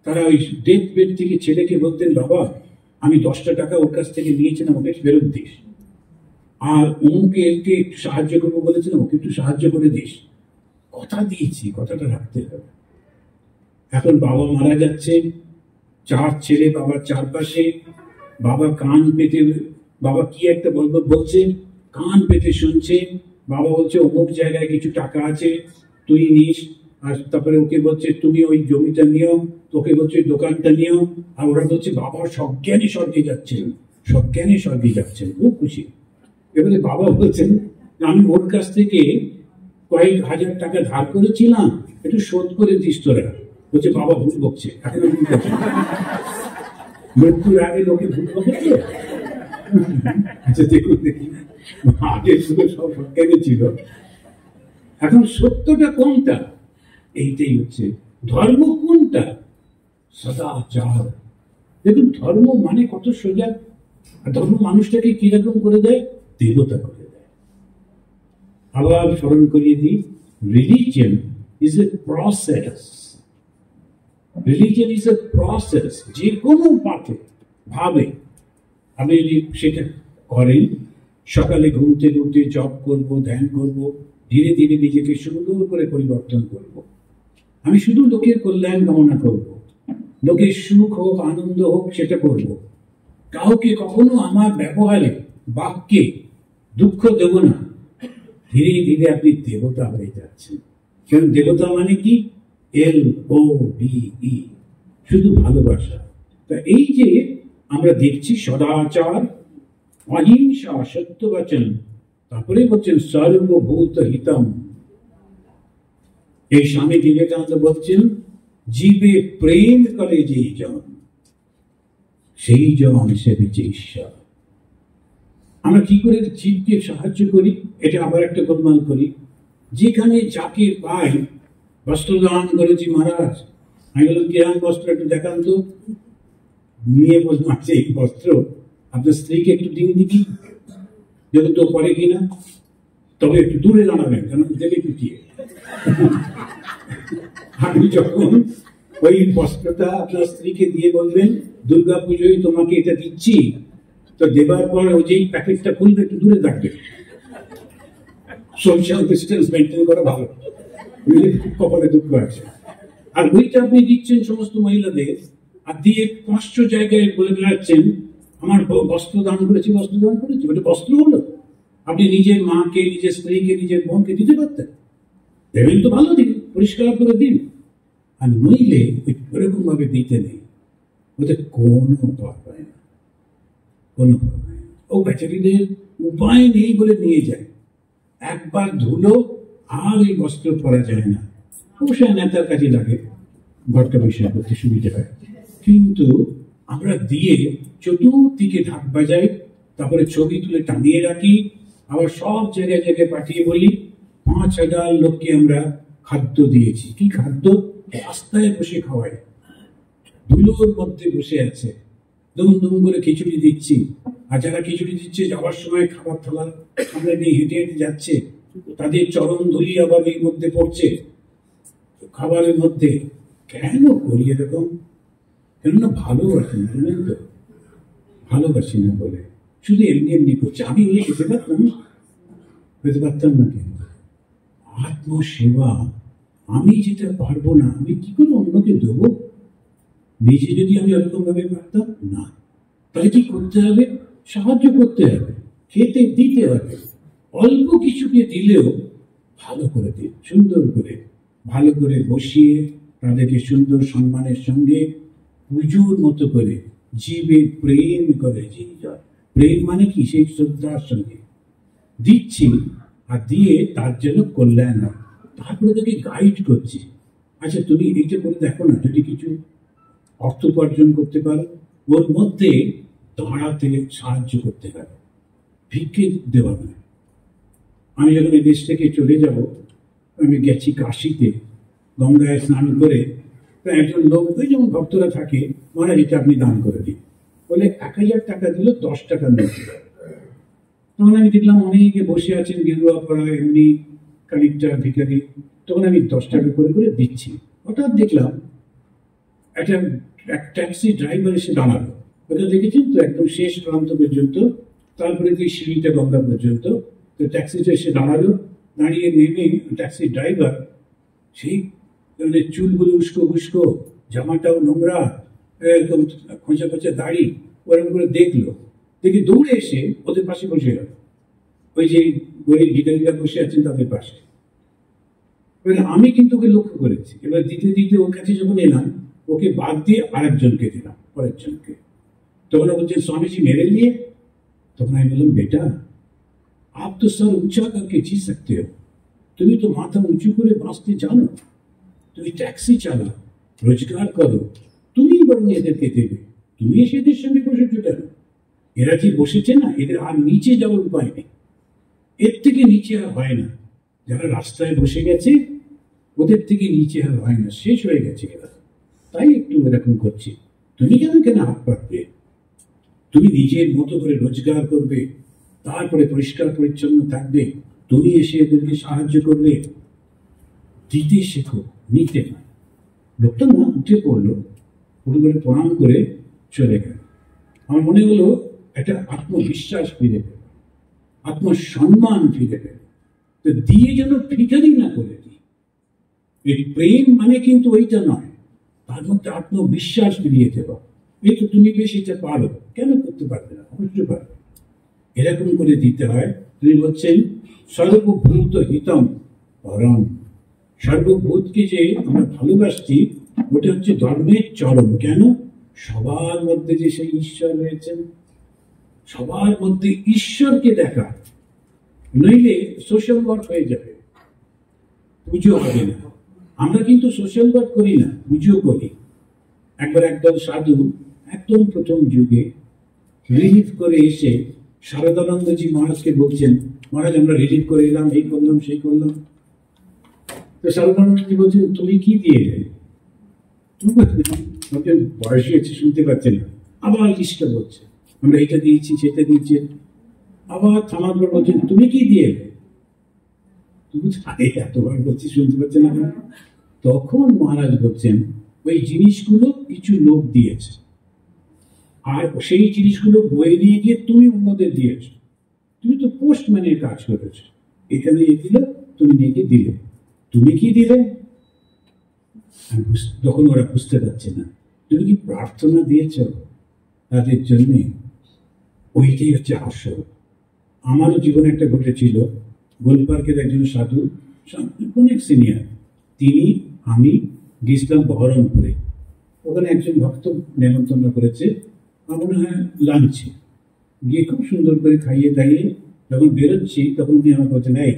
তারা ওই ডেথ বেড থেকে ছেলেকে বলতেন, বাবা আমি 10টা টাকা ওর কাছ থেকে নিয়েছিলাম, ওকে ফেরত দিস। আর অমুকে একটু সাহায্য করবো বলেছিলাম, ওকে একটু সাহায্য করে দিস। কথা দিয়েছি, কথাটা রাখতে হবে। এখন বাবা মারা যাচ্ছে, 4 ছেলে বাবার চারপাশে, বাবা কান পেতে, বাবা কি একটা বলছে, কান পেতে শুনছে। বাবা বলছে অমুক জায়গায় কিছু টাকা আছে, তুই নিস। আর তারপরে ওকে বলছে তুমি ওই জমিটা নিও, তোকে বলছে দোকানটা নিও। আর ওরা বলছে বাবা সজ্ঞানে স্বর্গে যাচ্ছেন, সজ্ঞানে স্বর্গে যাচ্ছেন, খুব খুশি। এবারে বাবা বলছেন, আমি ওর কাছ থেকে কয়েক হাজার টাকা ধার করেছিলাম, একটু শোধ করে দিস তোরা। বলছে বাবা ভুল বকছে, এখনো ভুল বকছে, মৃত্যুর আগে লোকে ভুল বকেছে। আচ্ছা দেখুন দেখি, আগে শুধু সব সজ্ঞানে ছিল, এখন সত্যটা কোনটা? এইটাই হচ্ছে ধর্ম। কোনটা? সদাচার। দেখুন ধর্ম মানে কত সোজা। ধর্ম মানুষটাকে কিরকম করে দেয়? দেবতা করে দেয়। আবার স্মরণ করিয়ে দিই, religion is a process. Religion is a process. যে কোনো পাঠে ভাবে আপনি যদি সেটা করেন, সকালে ঘুমতে ঘুমতে জপ করব, ধ্যান করব, ধীরে ধীরে নিজেকে সুন্দর করে পরিবর্তন করব। আমি শুধু লোকের কল্যাণ কামনা করব, লোকের সুখ হোক আনন্দ হোক সেটা করব। কাউকে কখনো আমার ব্যবহারে বাক্যে দুঃখ দেব না। ধীরে ধীরে আপনি দেবতা হয়ে যাচ্ছেন। কারণ দেবতা মানে কি? LOVE, শুধু ভালোবাসা। তা এই যে আমরা দেখছি সদাচার, অহিংসা, সত্যবচন, তারপরে বলছেন সর্বভূত হিতম। এই স্বামী বিবেকানন্দ বলছেন, জীবে প্রেম করে যেই জন, সেই জন সেবিছে ঈশ্বর। আমরা কি করে জীবকে সাহায্য করি? এটা আবার একটা গোলমাল করি। যেখানে যাকে পাই বস্ত্রদান করেছি মহারাজ। আমি বললাম কিরম বস্ত্র একটু দেখান তো। নিয়ে বললাম, আচ্ছা এই বস্ত্র আপনার স্ত্রীকে একটু দিন দেখি, যখন তো পরে কিনা, তবে একটু দূরে দাঁড়াবেন, কেন দেবে পিটিয়ে। আমি যখন ওই বস্ত্রটা আপনার স্ত্রীকে দিয়ে বলবেন, দুর্গা পুজোয় তোমাকে এটা দিচ্ছি, তো দেবার পর ওই যেই প্যাকেটটা খুলবে একটু দূরে থাকবে। সোশ্যাল ডিস্টেন্স মেনটেন করা ভালো, কপালে দুঃখ আছে। আর ওইটা আপনি দিচ্ছেন সমস্ত মহিলাদের, আর দিয়ে 500 জায়গায় বলে বেড়াচ্ছেন আমার বস্ত্র দান করেছি, বস্ত্র দান করেছি। ওটা বস্ত্র হলো? আপনি নিজের মাকে, নিজের স্ত্রীকে, নিজের বোনকে দিতে পারতেন। দেবেন তো ভালো দিন, পরিষ্কার করে দিন। আর নইলে ওরকম ভাবে দিতে নেই, ওদের কোনো পার পায় না, কোনো পার পায় না। ও বেচারিদের উপায় নেই বলে নিয়ে যায়। একবার ধুলো আর এই বস্ত্র পরা যায় না। অবশ্যই নেতার কাজে লাগে, ঘরটা পরিষ্কার করতে সুবিধা হয়। কিন্তু আমরা দিয়ে চতুর্দিকে ঢাক বাজাই, তারপরে ছবি তুলে টানিয়ে রাখি, আবার সব জায়গায় জায়গায় পাঠিয়ে বলি 5,000 লোককে আমরা খাদ্য দিয়েছি। কি খাদ্য? রাস্তায় বসে খাওয়াই, ধুলোর মধ্যে বসে আছে, দুম দুম করে খিচুড়ি দিচ্ছি। আর যারা খিচুড়ি দিচ্ছে যাওয়ার সময় খাবার থালা সামনে নিয়ে হেঁটে হেঁটে যাচ্ছে, তাদের চরণ ধুলি আবার এর মধ্যে পড়ছে খাবারের মধ্যে। কেন করি এরকম? কেননা ভালোবাসি না, জানেন তো, ভালোবাসি না বলে শুধু এমনি এমনি করছে। আমি হলে খেতে পারতাম না, খেতে পারতাম না। কিন্তু আত্মসেবা, আমি যেটা পারবো না আমি কি করে অন্যকে দেবো? নিজে যদি আমি ওরকম ভাবে পারতাম না, তাহলে কি করতে হবে? সাহায্য করতে হবে, খেতে দিতে হবে। অল্প কিছুকে দিলেও ভালো করে দিন, সুন্দর করে, ভালো করে বসিয়ে তাদেরকে সুন্দর সম্মানের সঙ্গে পুজোর মতো করে জীবে প্রেম করে যে যায়। প্রেম মানে কি? সেই শ্রদ্ধার সঙ্গে দিচ্ছি, আর দিয়ে তার জন্য কল্যাণ হয়। তারপরে তাকে গাইড করছি, আচ্ছা তুমি এইটা করে দেখো না, যদি কিছু অর্থ উপার্জন করতে পারো, ওর মধ্যে দাঁড়াতে সাহায্য করতে পারো, ভিক্ষে দেওয়া নয়। আমি যখন এই দেশ থেকে চলে যাব, আমি গেছি কাশিতে, গঙ্গায় স্নান করে একজন লোক, ওই যেমন ভক্তরা থাকে, মহারাজ এটা আপনি দান করে দিন বলে 1,000 টাকা দিল, 10 টাকা নোট। তখন আমি দেখলাম অনেকে বসে আছেন গেরুয়া পড়া এমনি কানেক্টার ভিখারি, তখন আমি 10 টাকা করে করে দিচ্ছি। হঠাৎ দেখলাম একটা ট্যাক্সি ড্রাইভার এসে দাঁড়ালো। ওটা দেখেছেন তো, একদম শেষ প্রান্ত পর্যন্ত, তারপরে যে সিঁড়িটা গঙ্গা পর্যন্ত। তো ট্যাক্সিটা এসে দাঁড়ালো, দাঁড়িয়ে নেমে ট্যাক্সি ড্রাইভার সেই মানে চুলগুলো উস্কো উস্কো, জামাটাও নোংরা, এরকম খোঁচা খোঁচা দাড়ি, ওরকম করে দেখলো, দেখে দৌড়ে এসে ওদের পাশে বসে গেল, ওই যে গরিব ভিখারিরা বসে আছেন তাদের পাশে। এবার আমি কিন্তু ওকে লক্ষ্য করেছি। এবার দিতে দিতে ওর কাছে যখন এলাম, ওকে বাদ দিয়ে আরেকজনকে দিলাম, পরের জনকে। তখন ও বলছেন স্বামীজি মেরে নিয়ে। তখন আমি বললাম বেটা, আপ তো সর উঁচা করকে জি সকতে হো, তুমি তো মাথা উঁচু করে বাঁচতে জানো, তুমি ট্যাক্সি চালাও, রোজগার করো, তুমি বরং এদেরকে দেবে, তুমি এসে এদের সঙ্গে বসেছো কেন? এরা কি বসেছে না, এদের আর নিচে যাওয়ার উপায় নেই, এর থেকে নিচে আর হয় না। যারা রাস্তায় বসে গেছে ওদের থেকে নিচে আর হয় না, শেষ হয়ে গেছে এরা, তাই একটু এরকম করছে। তুমি কেন কেন হাত পাতবে? তুমি নিজের মতো করে রোজগার করবে, তারপরে পরিষ্কার পরিচ্ছন্ন থাকবে, তুমি এসে এদেরকে সাহায্য করবে। দিতে শেখো, নিতে না। লোকটা না উঠে পড়লো, উঠে করে প্রণাম করে চলে গেল। আমার মনে হলো একটা আত্মবিশ্বাস ফিরে পেল, আত্মসম্মান ফিরে পেল। তো দিয়ে যেন ফিকারি না করে দিই। এই প্রেম মানে কিন্তু ওইটা নয়, তার মধ্যে আত্মবিশ্বাস ফিরিয়ে দেওয়া। এই তো তুমি বেশ এটা পারো, কেন করতে পারবে না? অবশ্যই পারবে। এরকম করে দিতে হয়। তিনি বলছেন সর্বভূত হিতম পরম। সর্বভূতকে যে আমরা ভালোবাসছি ওটা হচ্ছে ধর্মের চরম। কেন? সবার মধ্যে যে সেই ঈশ্বর রয়েছেন, সবার মধ্যে ঈশ্বরকে দেখা, নইলে সোশ্যাল ওয়ার্ক হয়ে যাবে, পুজো হবে না। আমরা কিন্তু সোশ্যাল ওয়ার্ক করি না, পুজো করি। একবার একদল সাধু একদম প্রথম যুগে রিলিফ করে এসে শারদানন্দজি মহারাজকে বলছেন, মহারাজ আমরা রিলিফ করে এলাম, এই করলাম সেই করলাম। তো শারদানন্দজি বলছেন তুমি কি দিয়ে এলে? বয়স হয়েছে, শুনতে পাচ্ছেন না। আবার লিস্টটা বলছে আমরা এটা দিয়েছি সেটা দিয়েছি। আবার থামার পর বলছেন তুমি কি দিয়ে এলে? এতবার বলছি, শুনতে পাচ্ছেন না। তখন মহারাজ বলছেন ওই জিনিসগুলো কিছু লোক দিয়েছে, আর সেই জিনিসগুলো বয়ে নিয়ে গিয়ে তুমি অন্যদের দিয়েছ। তুমি তো পোস্টম্যানের কাজ করেছো, এখানে এগুলো তুমি নিয়ে গিয়ে দিলে। তুমি কি দিলে? তখন ওরা বুঝতে পারছে না। তুমি কি প্রার্থনা দিয়েছ তাদের জন্যে? ওইটাই হচ্ছে আসল। আমারও জীবনে একটা ঘটেছিল। গোলপার্কের একজন সাধু, অনেক সিনিয়র, তিনি আমি গেছিলাম বহরমপুরে। ওখানে একজন ভক্ত নেমন্তন্ন করেছে, আমার মনে হয় লাঞ্চে। গিয়ে খুব সুন্দর করে খাইয়ে দাইয়ে যখন বেরোচ্ছি তখন উনি আমার বলছেন, এই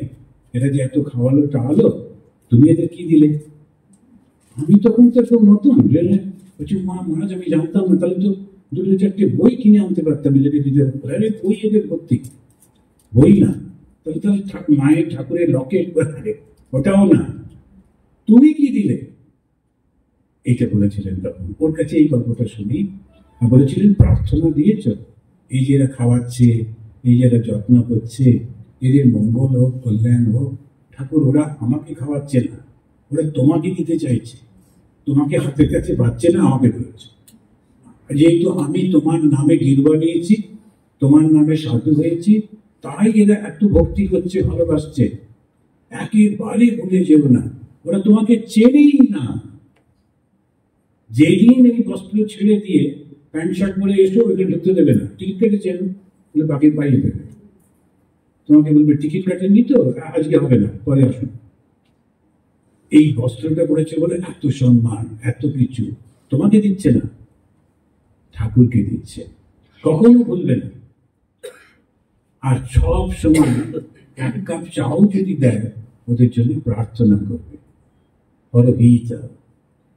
এটা যে এত খাওয়ালো টাওয়ালো, তুমি এদের কি দিলে? আমি তখন তো খুব নতুন রেলে বলছি, মহারাজ আমি জানতাম না, তাহলে তো দুটো চারটে বই কিনে আনতে পারতাম এদেরকে দিতে। বই এদের ভর্তি, বই না, তাহলে তাহলে মায়ের ঠাকুরের লকেট ওটাও না, তুমি কি দিলে? এইটা বলেছিলেন তখন। ওর কাছে এই গল্পটা শুনি, বলেছিলেন প্রার্থনা দিয়েছ, এই যে এরা খাওয়াচ্ছে, এই যে এরা যত্ন করছে, এদের মঙ্গল হোক, কল্যাণ হোক। ঠাকুর ওরা আমাকে খাওয়াচ্ছে না, ওরা তোমাকে দিতে চাইছে, তোমাকে হাতের কাছে পাচ্ছে না, আমাকে বলেছে। যেহেতু আমি তোমার নামে গিরবা নিয়েছি, তোমার নামে সাধু হয়েছি, তাই এরা এত ভক্তি করছে, ভালোবাসছে। একেবারে ভুলে যেও না, ওরা তোমাকে চেনেই না। যেদিন এই বস্ত্র ছেড়ে দিয়ে প্যান্ট শার্ট পরে এসো, ওইখানে ঢুকতে দেবে না। টিকিট কেটেছেন বলে বাকি পাইয়ে দেবে, তোমাকে বলবে টিকিট কাটেননি তো, আজকে হবে না, পরে আসুন। এই বস্ত্রটা পড়েছে বলে এত সম্মান, এত কিছু তোমাকে দিচ্ছে না, ঠাকুরকে দিচ্ছে। কখনো ভুলবে না। আর সব সময় এক কাপ চাও যদি দেয়, ওদের জন্য প্রার্থনা করবে। পরহিতা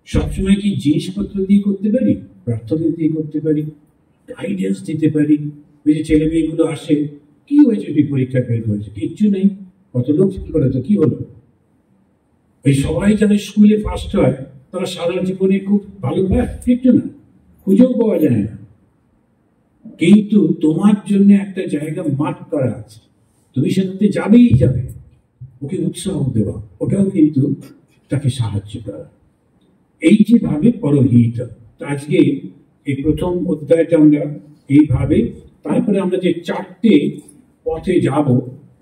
সবসময় কি জিনিসপত্র দিয়ে করতে পারি? প্রার্থনা দিয়ে করতে পারি, গাইডেন্স দিতে পারি। ওই যে ছেলে মেয়েগুলো আসে, কি হয়েছে তুই পরীক্ষা ফেল করেছে? কিচ্ছু নেই, কত লোক ফেল করে তো কি হলো? এই সবাই যারা স্কুলে ফার্স্ট হয় তারা সারা জীবনে খুব ভালো পায়? কিচ্ছু না, খুঁজেও পাওয়া যায় না। কিন্তু তোমার জন্য একটা জায়গা মার্ক করা আছে, তুমি সেটাতে যাবেই যাবে। ওকে উৎসাহ দেওয়া, ওটাও কিন্তু তাকে সাহায্য করা। এই যে ভাবে পরহিত। আজকে এই প্রথম অধ্যায়টা আমরা এইভাবে, তারপরে আমরা যে চারটে পথে যাব,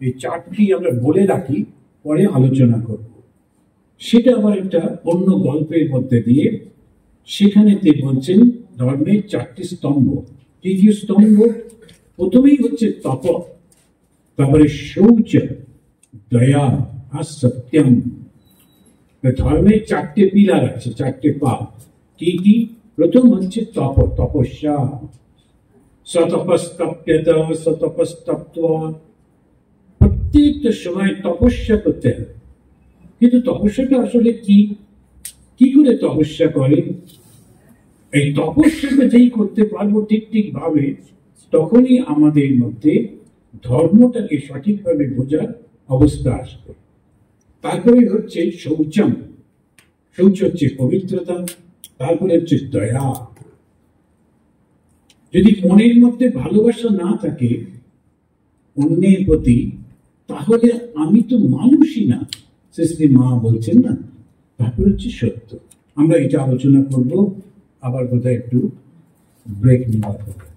এই চারটি আমরা বলে রাখি, পরে আলোচনা করব। সেটা আবার একটা অন্য গল্পের মধ্যে দিয়ে। সেখানেতে বলছেন ধর্মের চারটি স্তম্ভ। তৃতীয় স্তম্ভ প্রথমেই হচ্ছে তপ, তারপরে শৌচ, দয়া আর সত্যম। ধর্মের চারটে পিলার আছে, চারটে পা। কি কি? প্রথম হচ্ছে তপ, তপস্যা। সতপস্তপ্যত সতপস্তপ্ত্বা। প্রত্যেকটা সময় তপস্যা করতে হবে। কিন্তু তপস্যাটা আসলে কি? কি করে তপস্যা করে? এই তপস্যাটা যেই করতে পারবো ঠিক ঠিক ভাবে, তখনই আমাদের মধ্যে ধর্মটাকে সঠিকভাবে বোঝার অবস্থা আসবে। তারপরে হচ্ছে শৌচম, শৌচ হচ্ছে পবিত্রতা, তারপরে হচ্ছে দয়া। যদি মনের মধ্যে ভালোবাসা না থাকে অন্যের প্রতি, তাহলে আমি তো মানুষই না, শ্রী মা বলছেন না। তারপর হচ্ছে সত্য। আমরা এটা আলোচনা করব, আবার বোধহয় একটু ব্রেক নেওয়া হবে।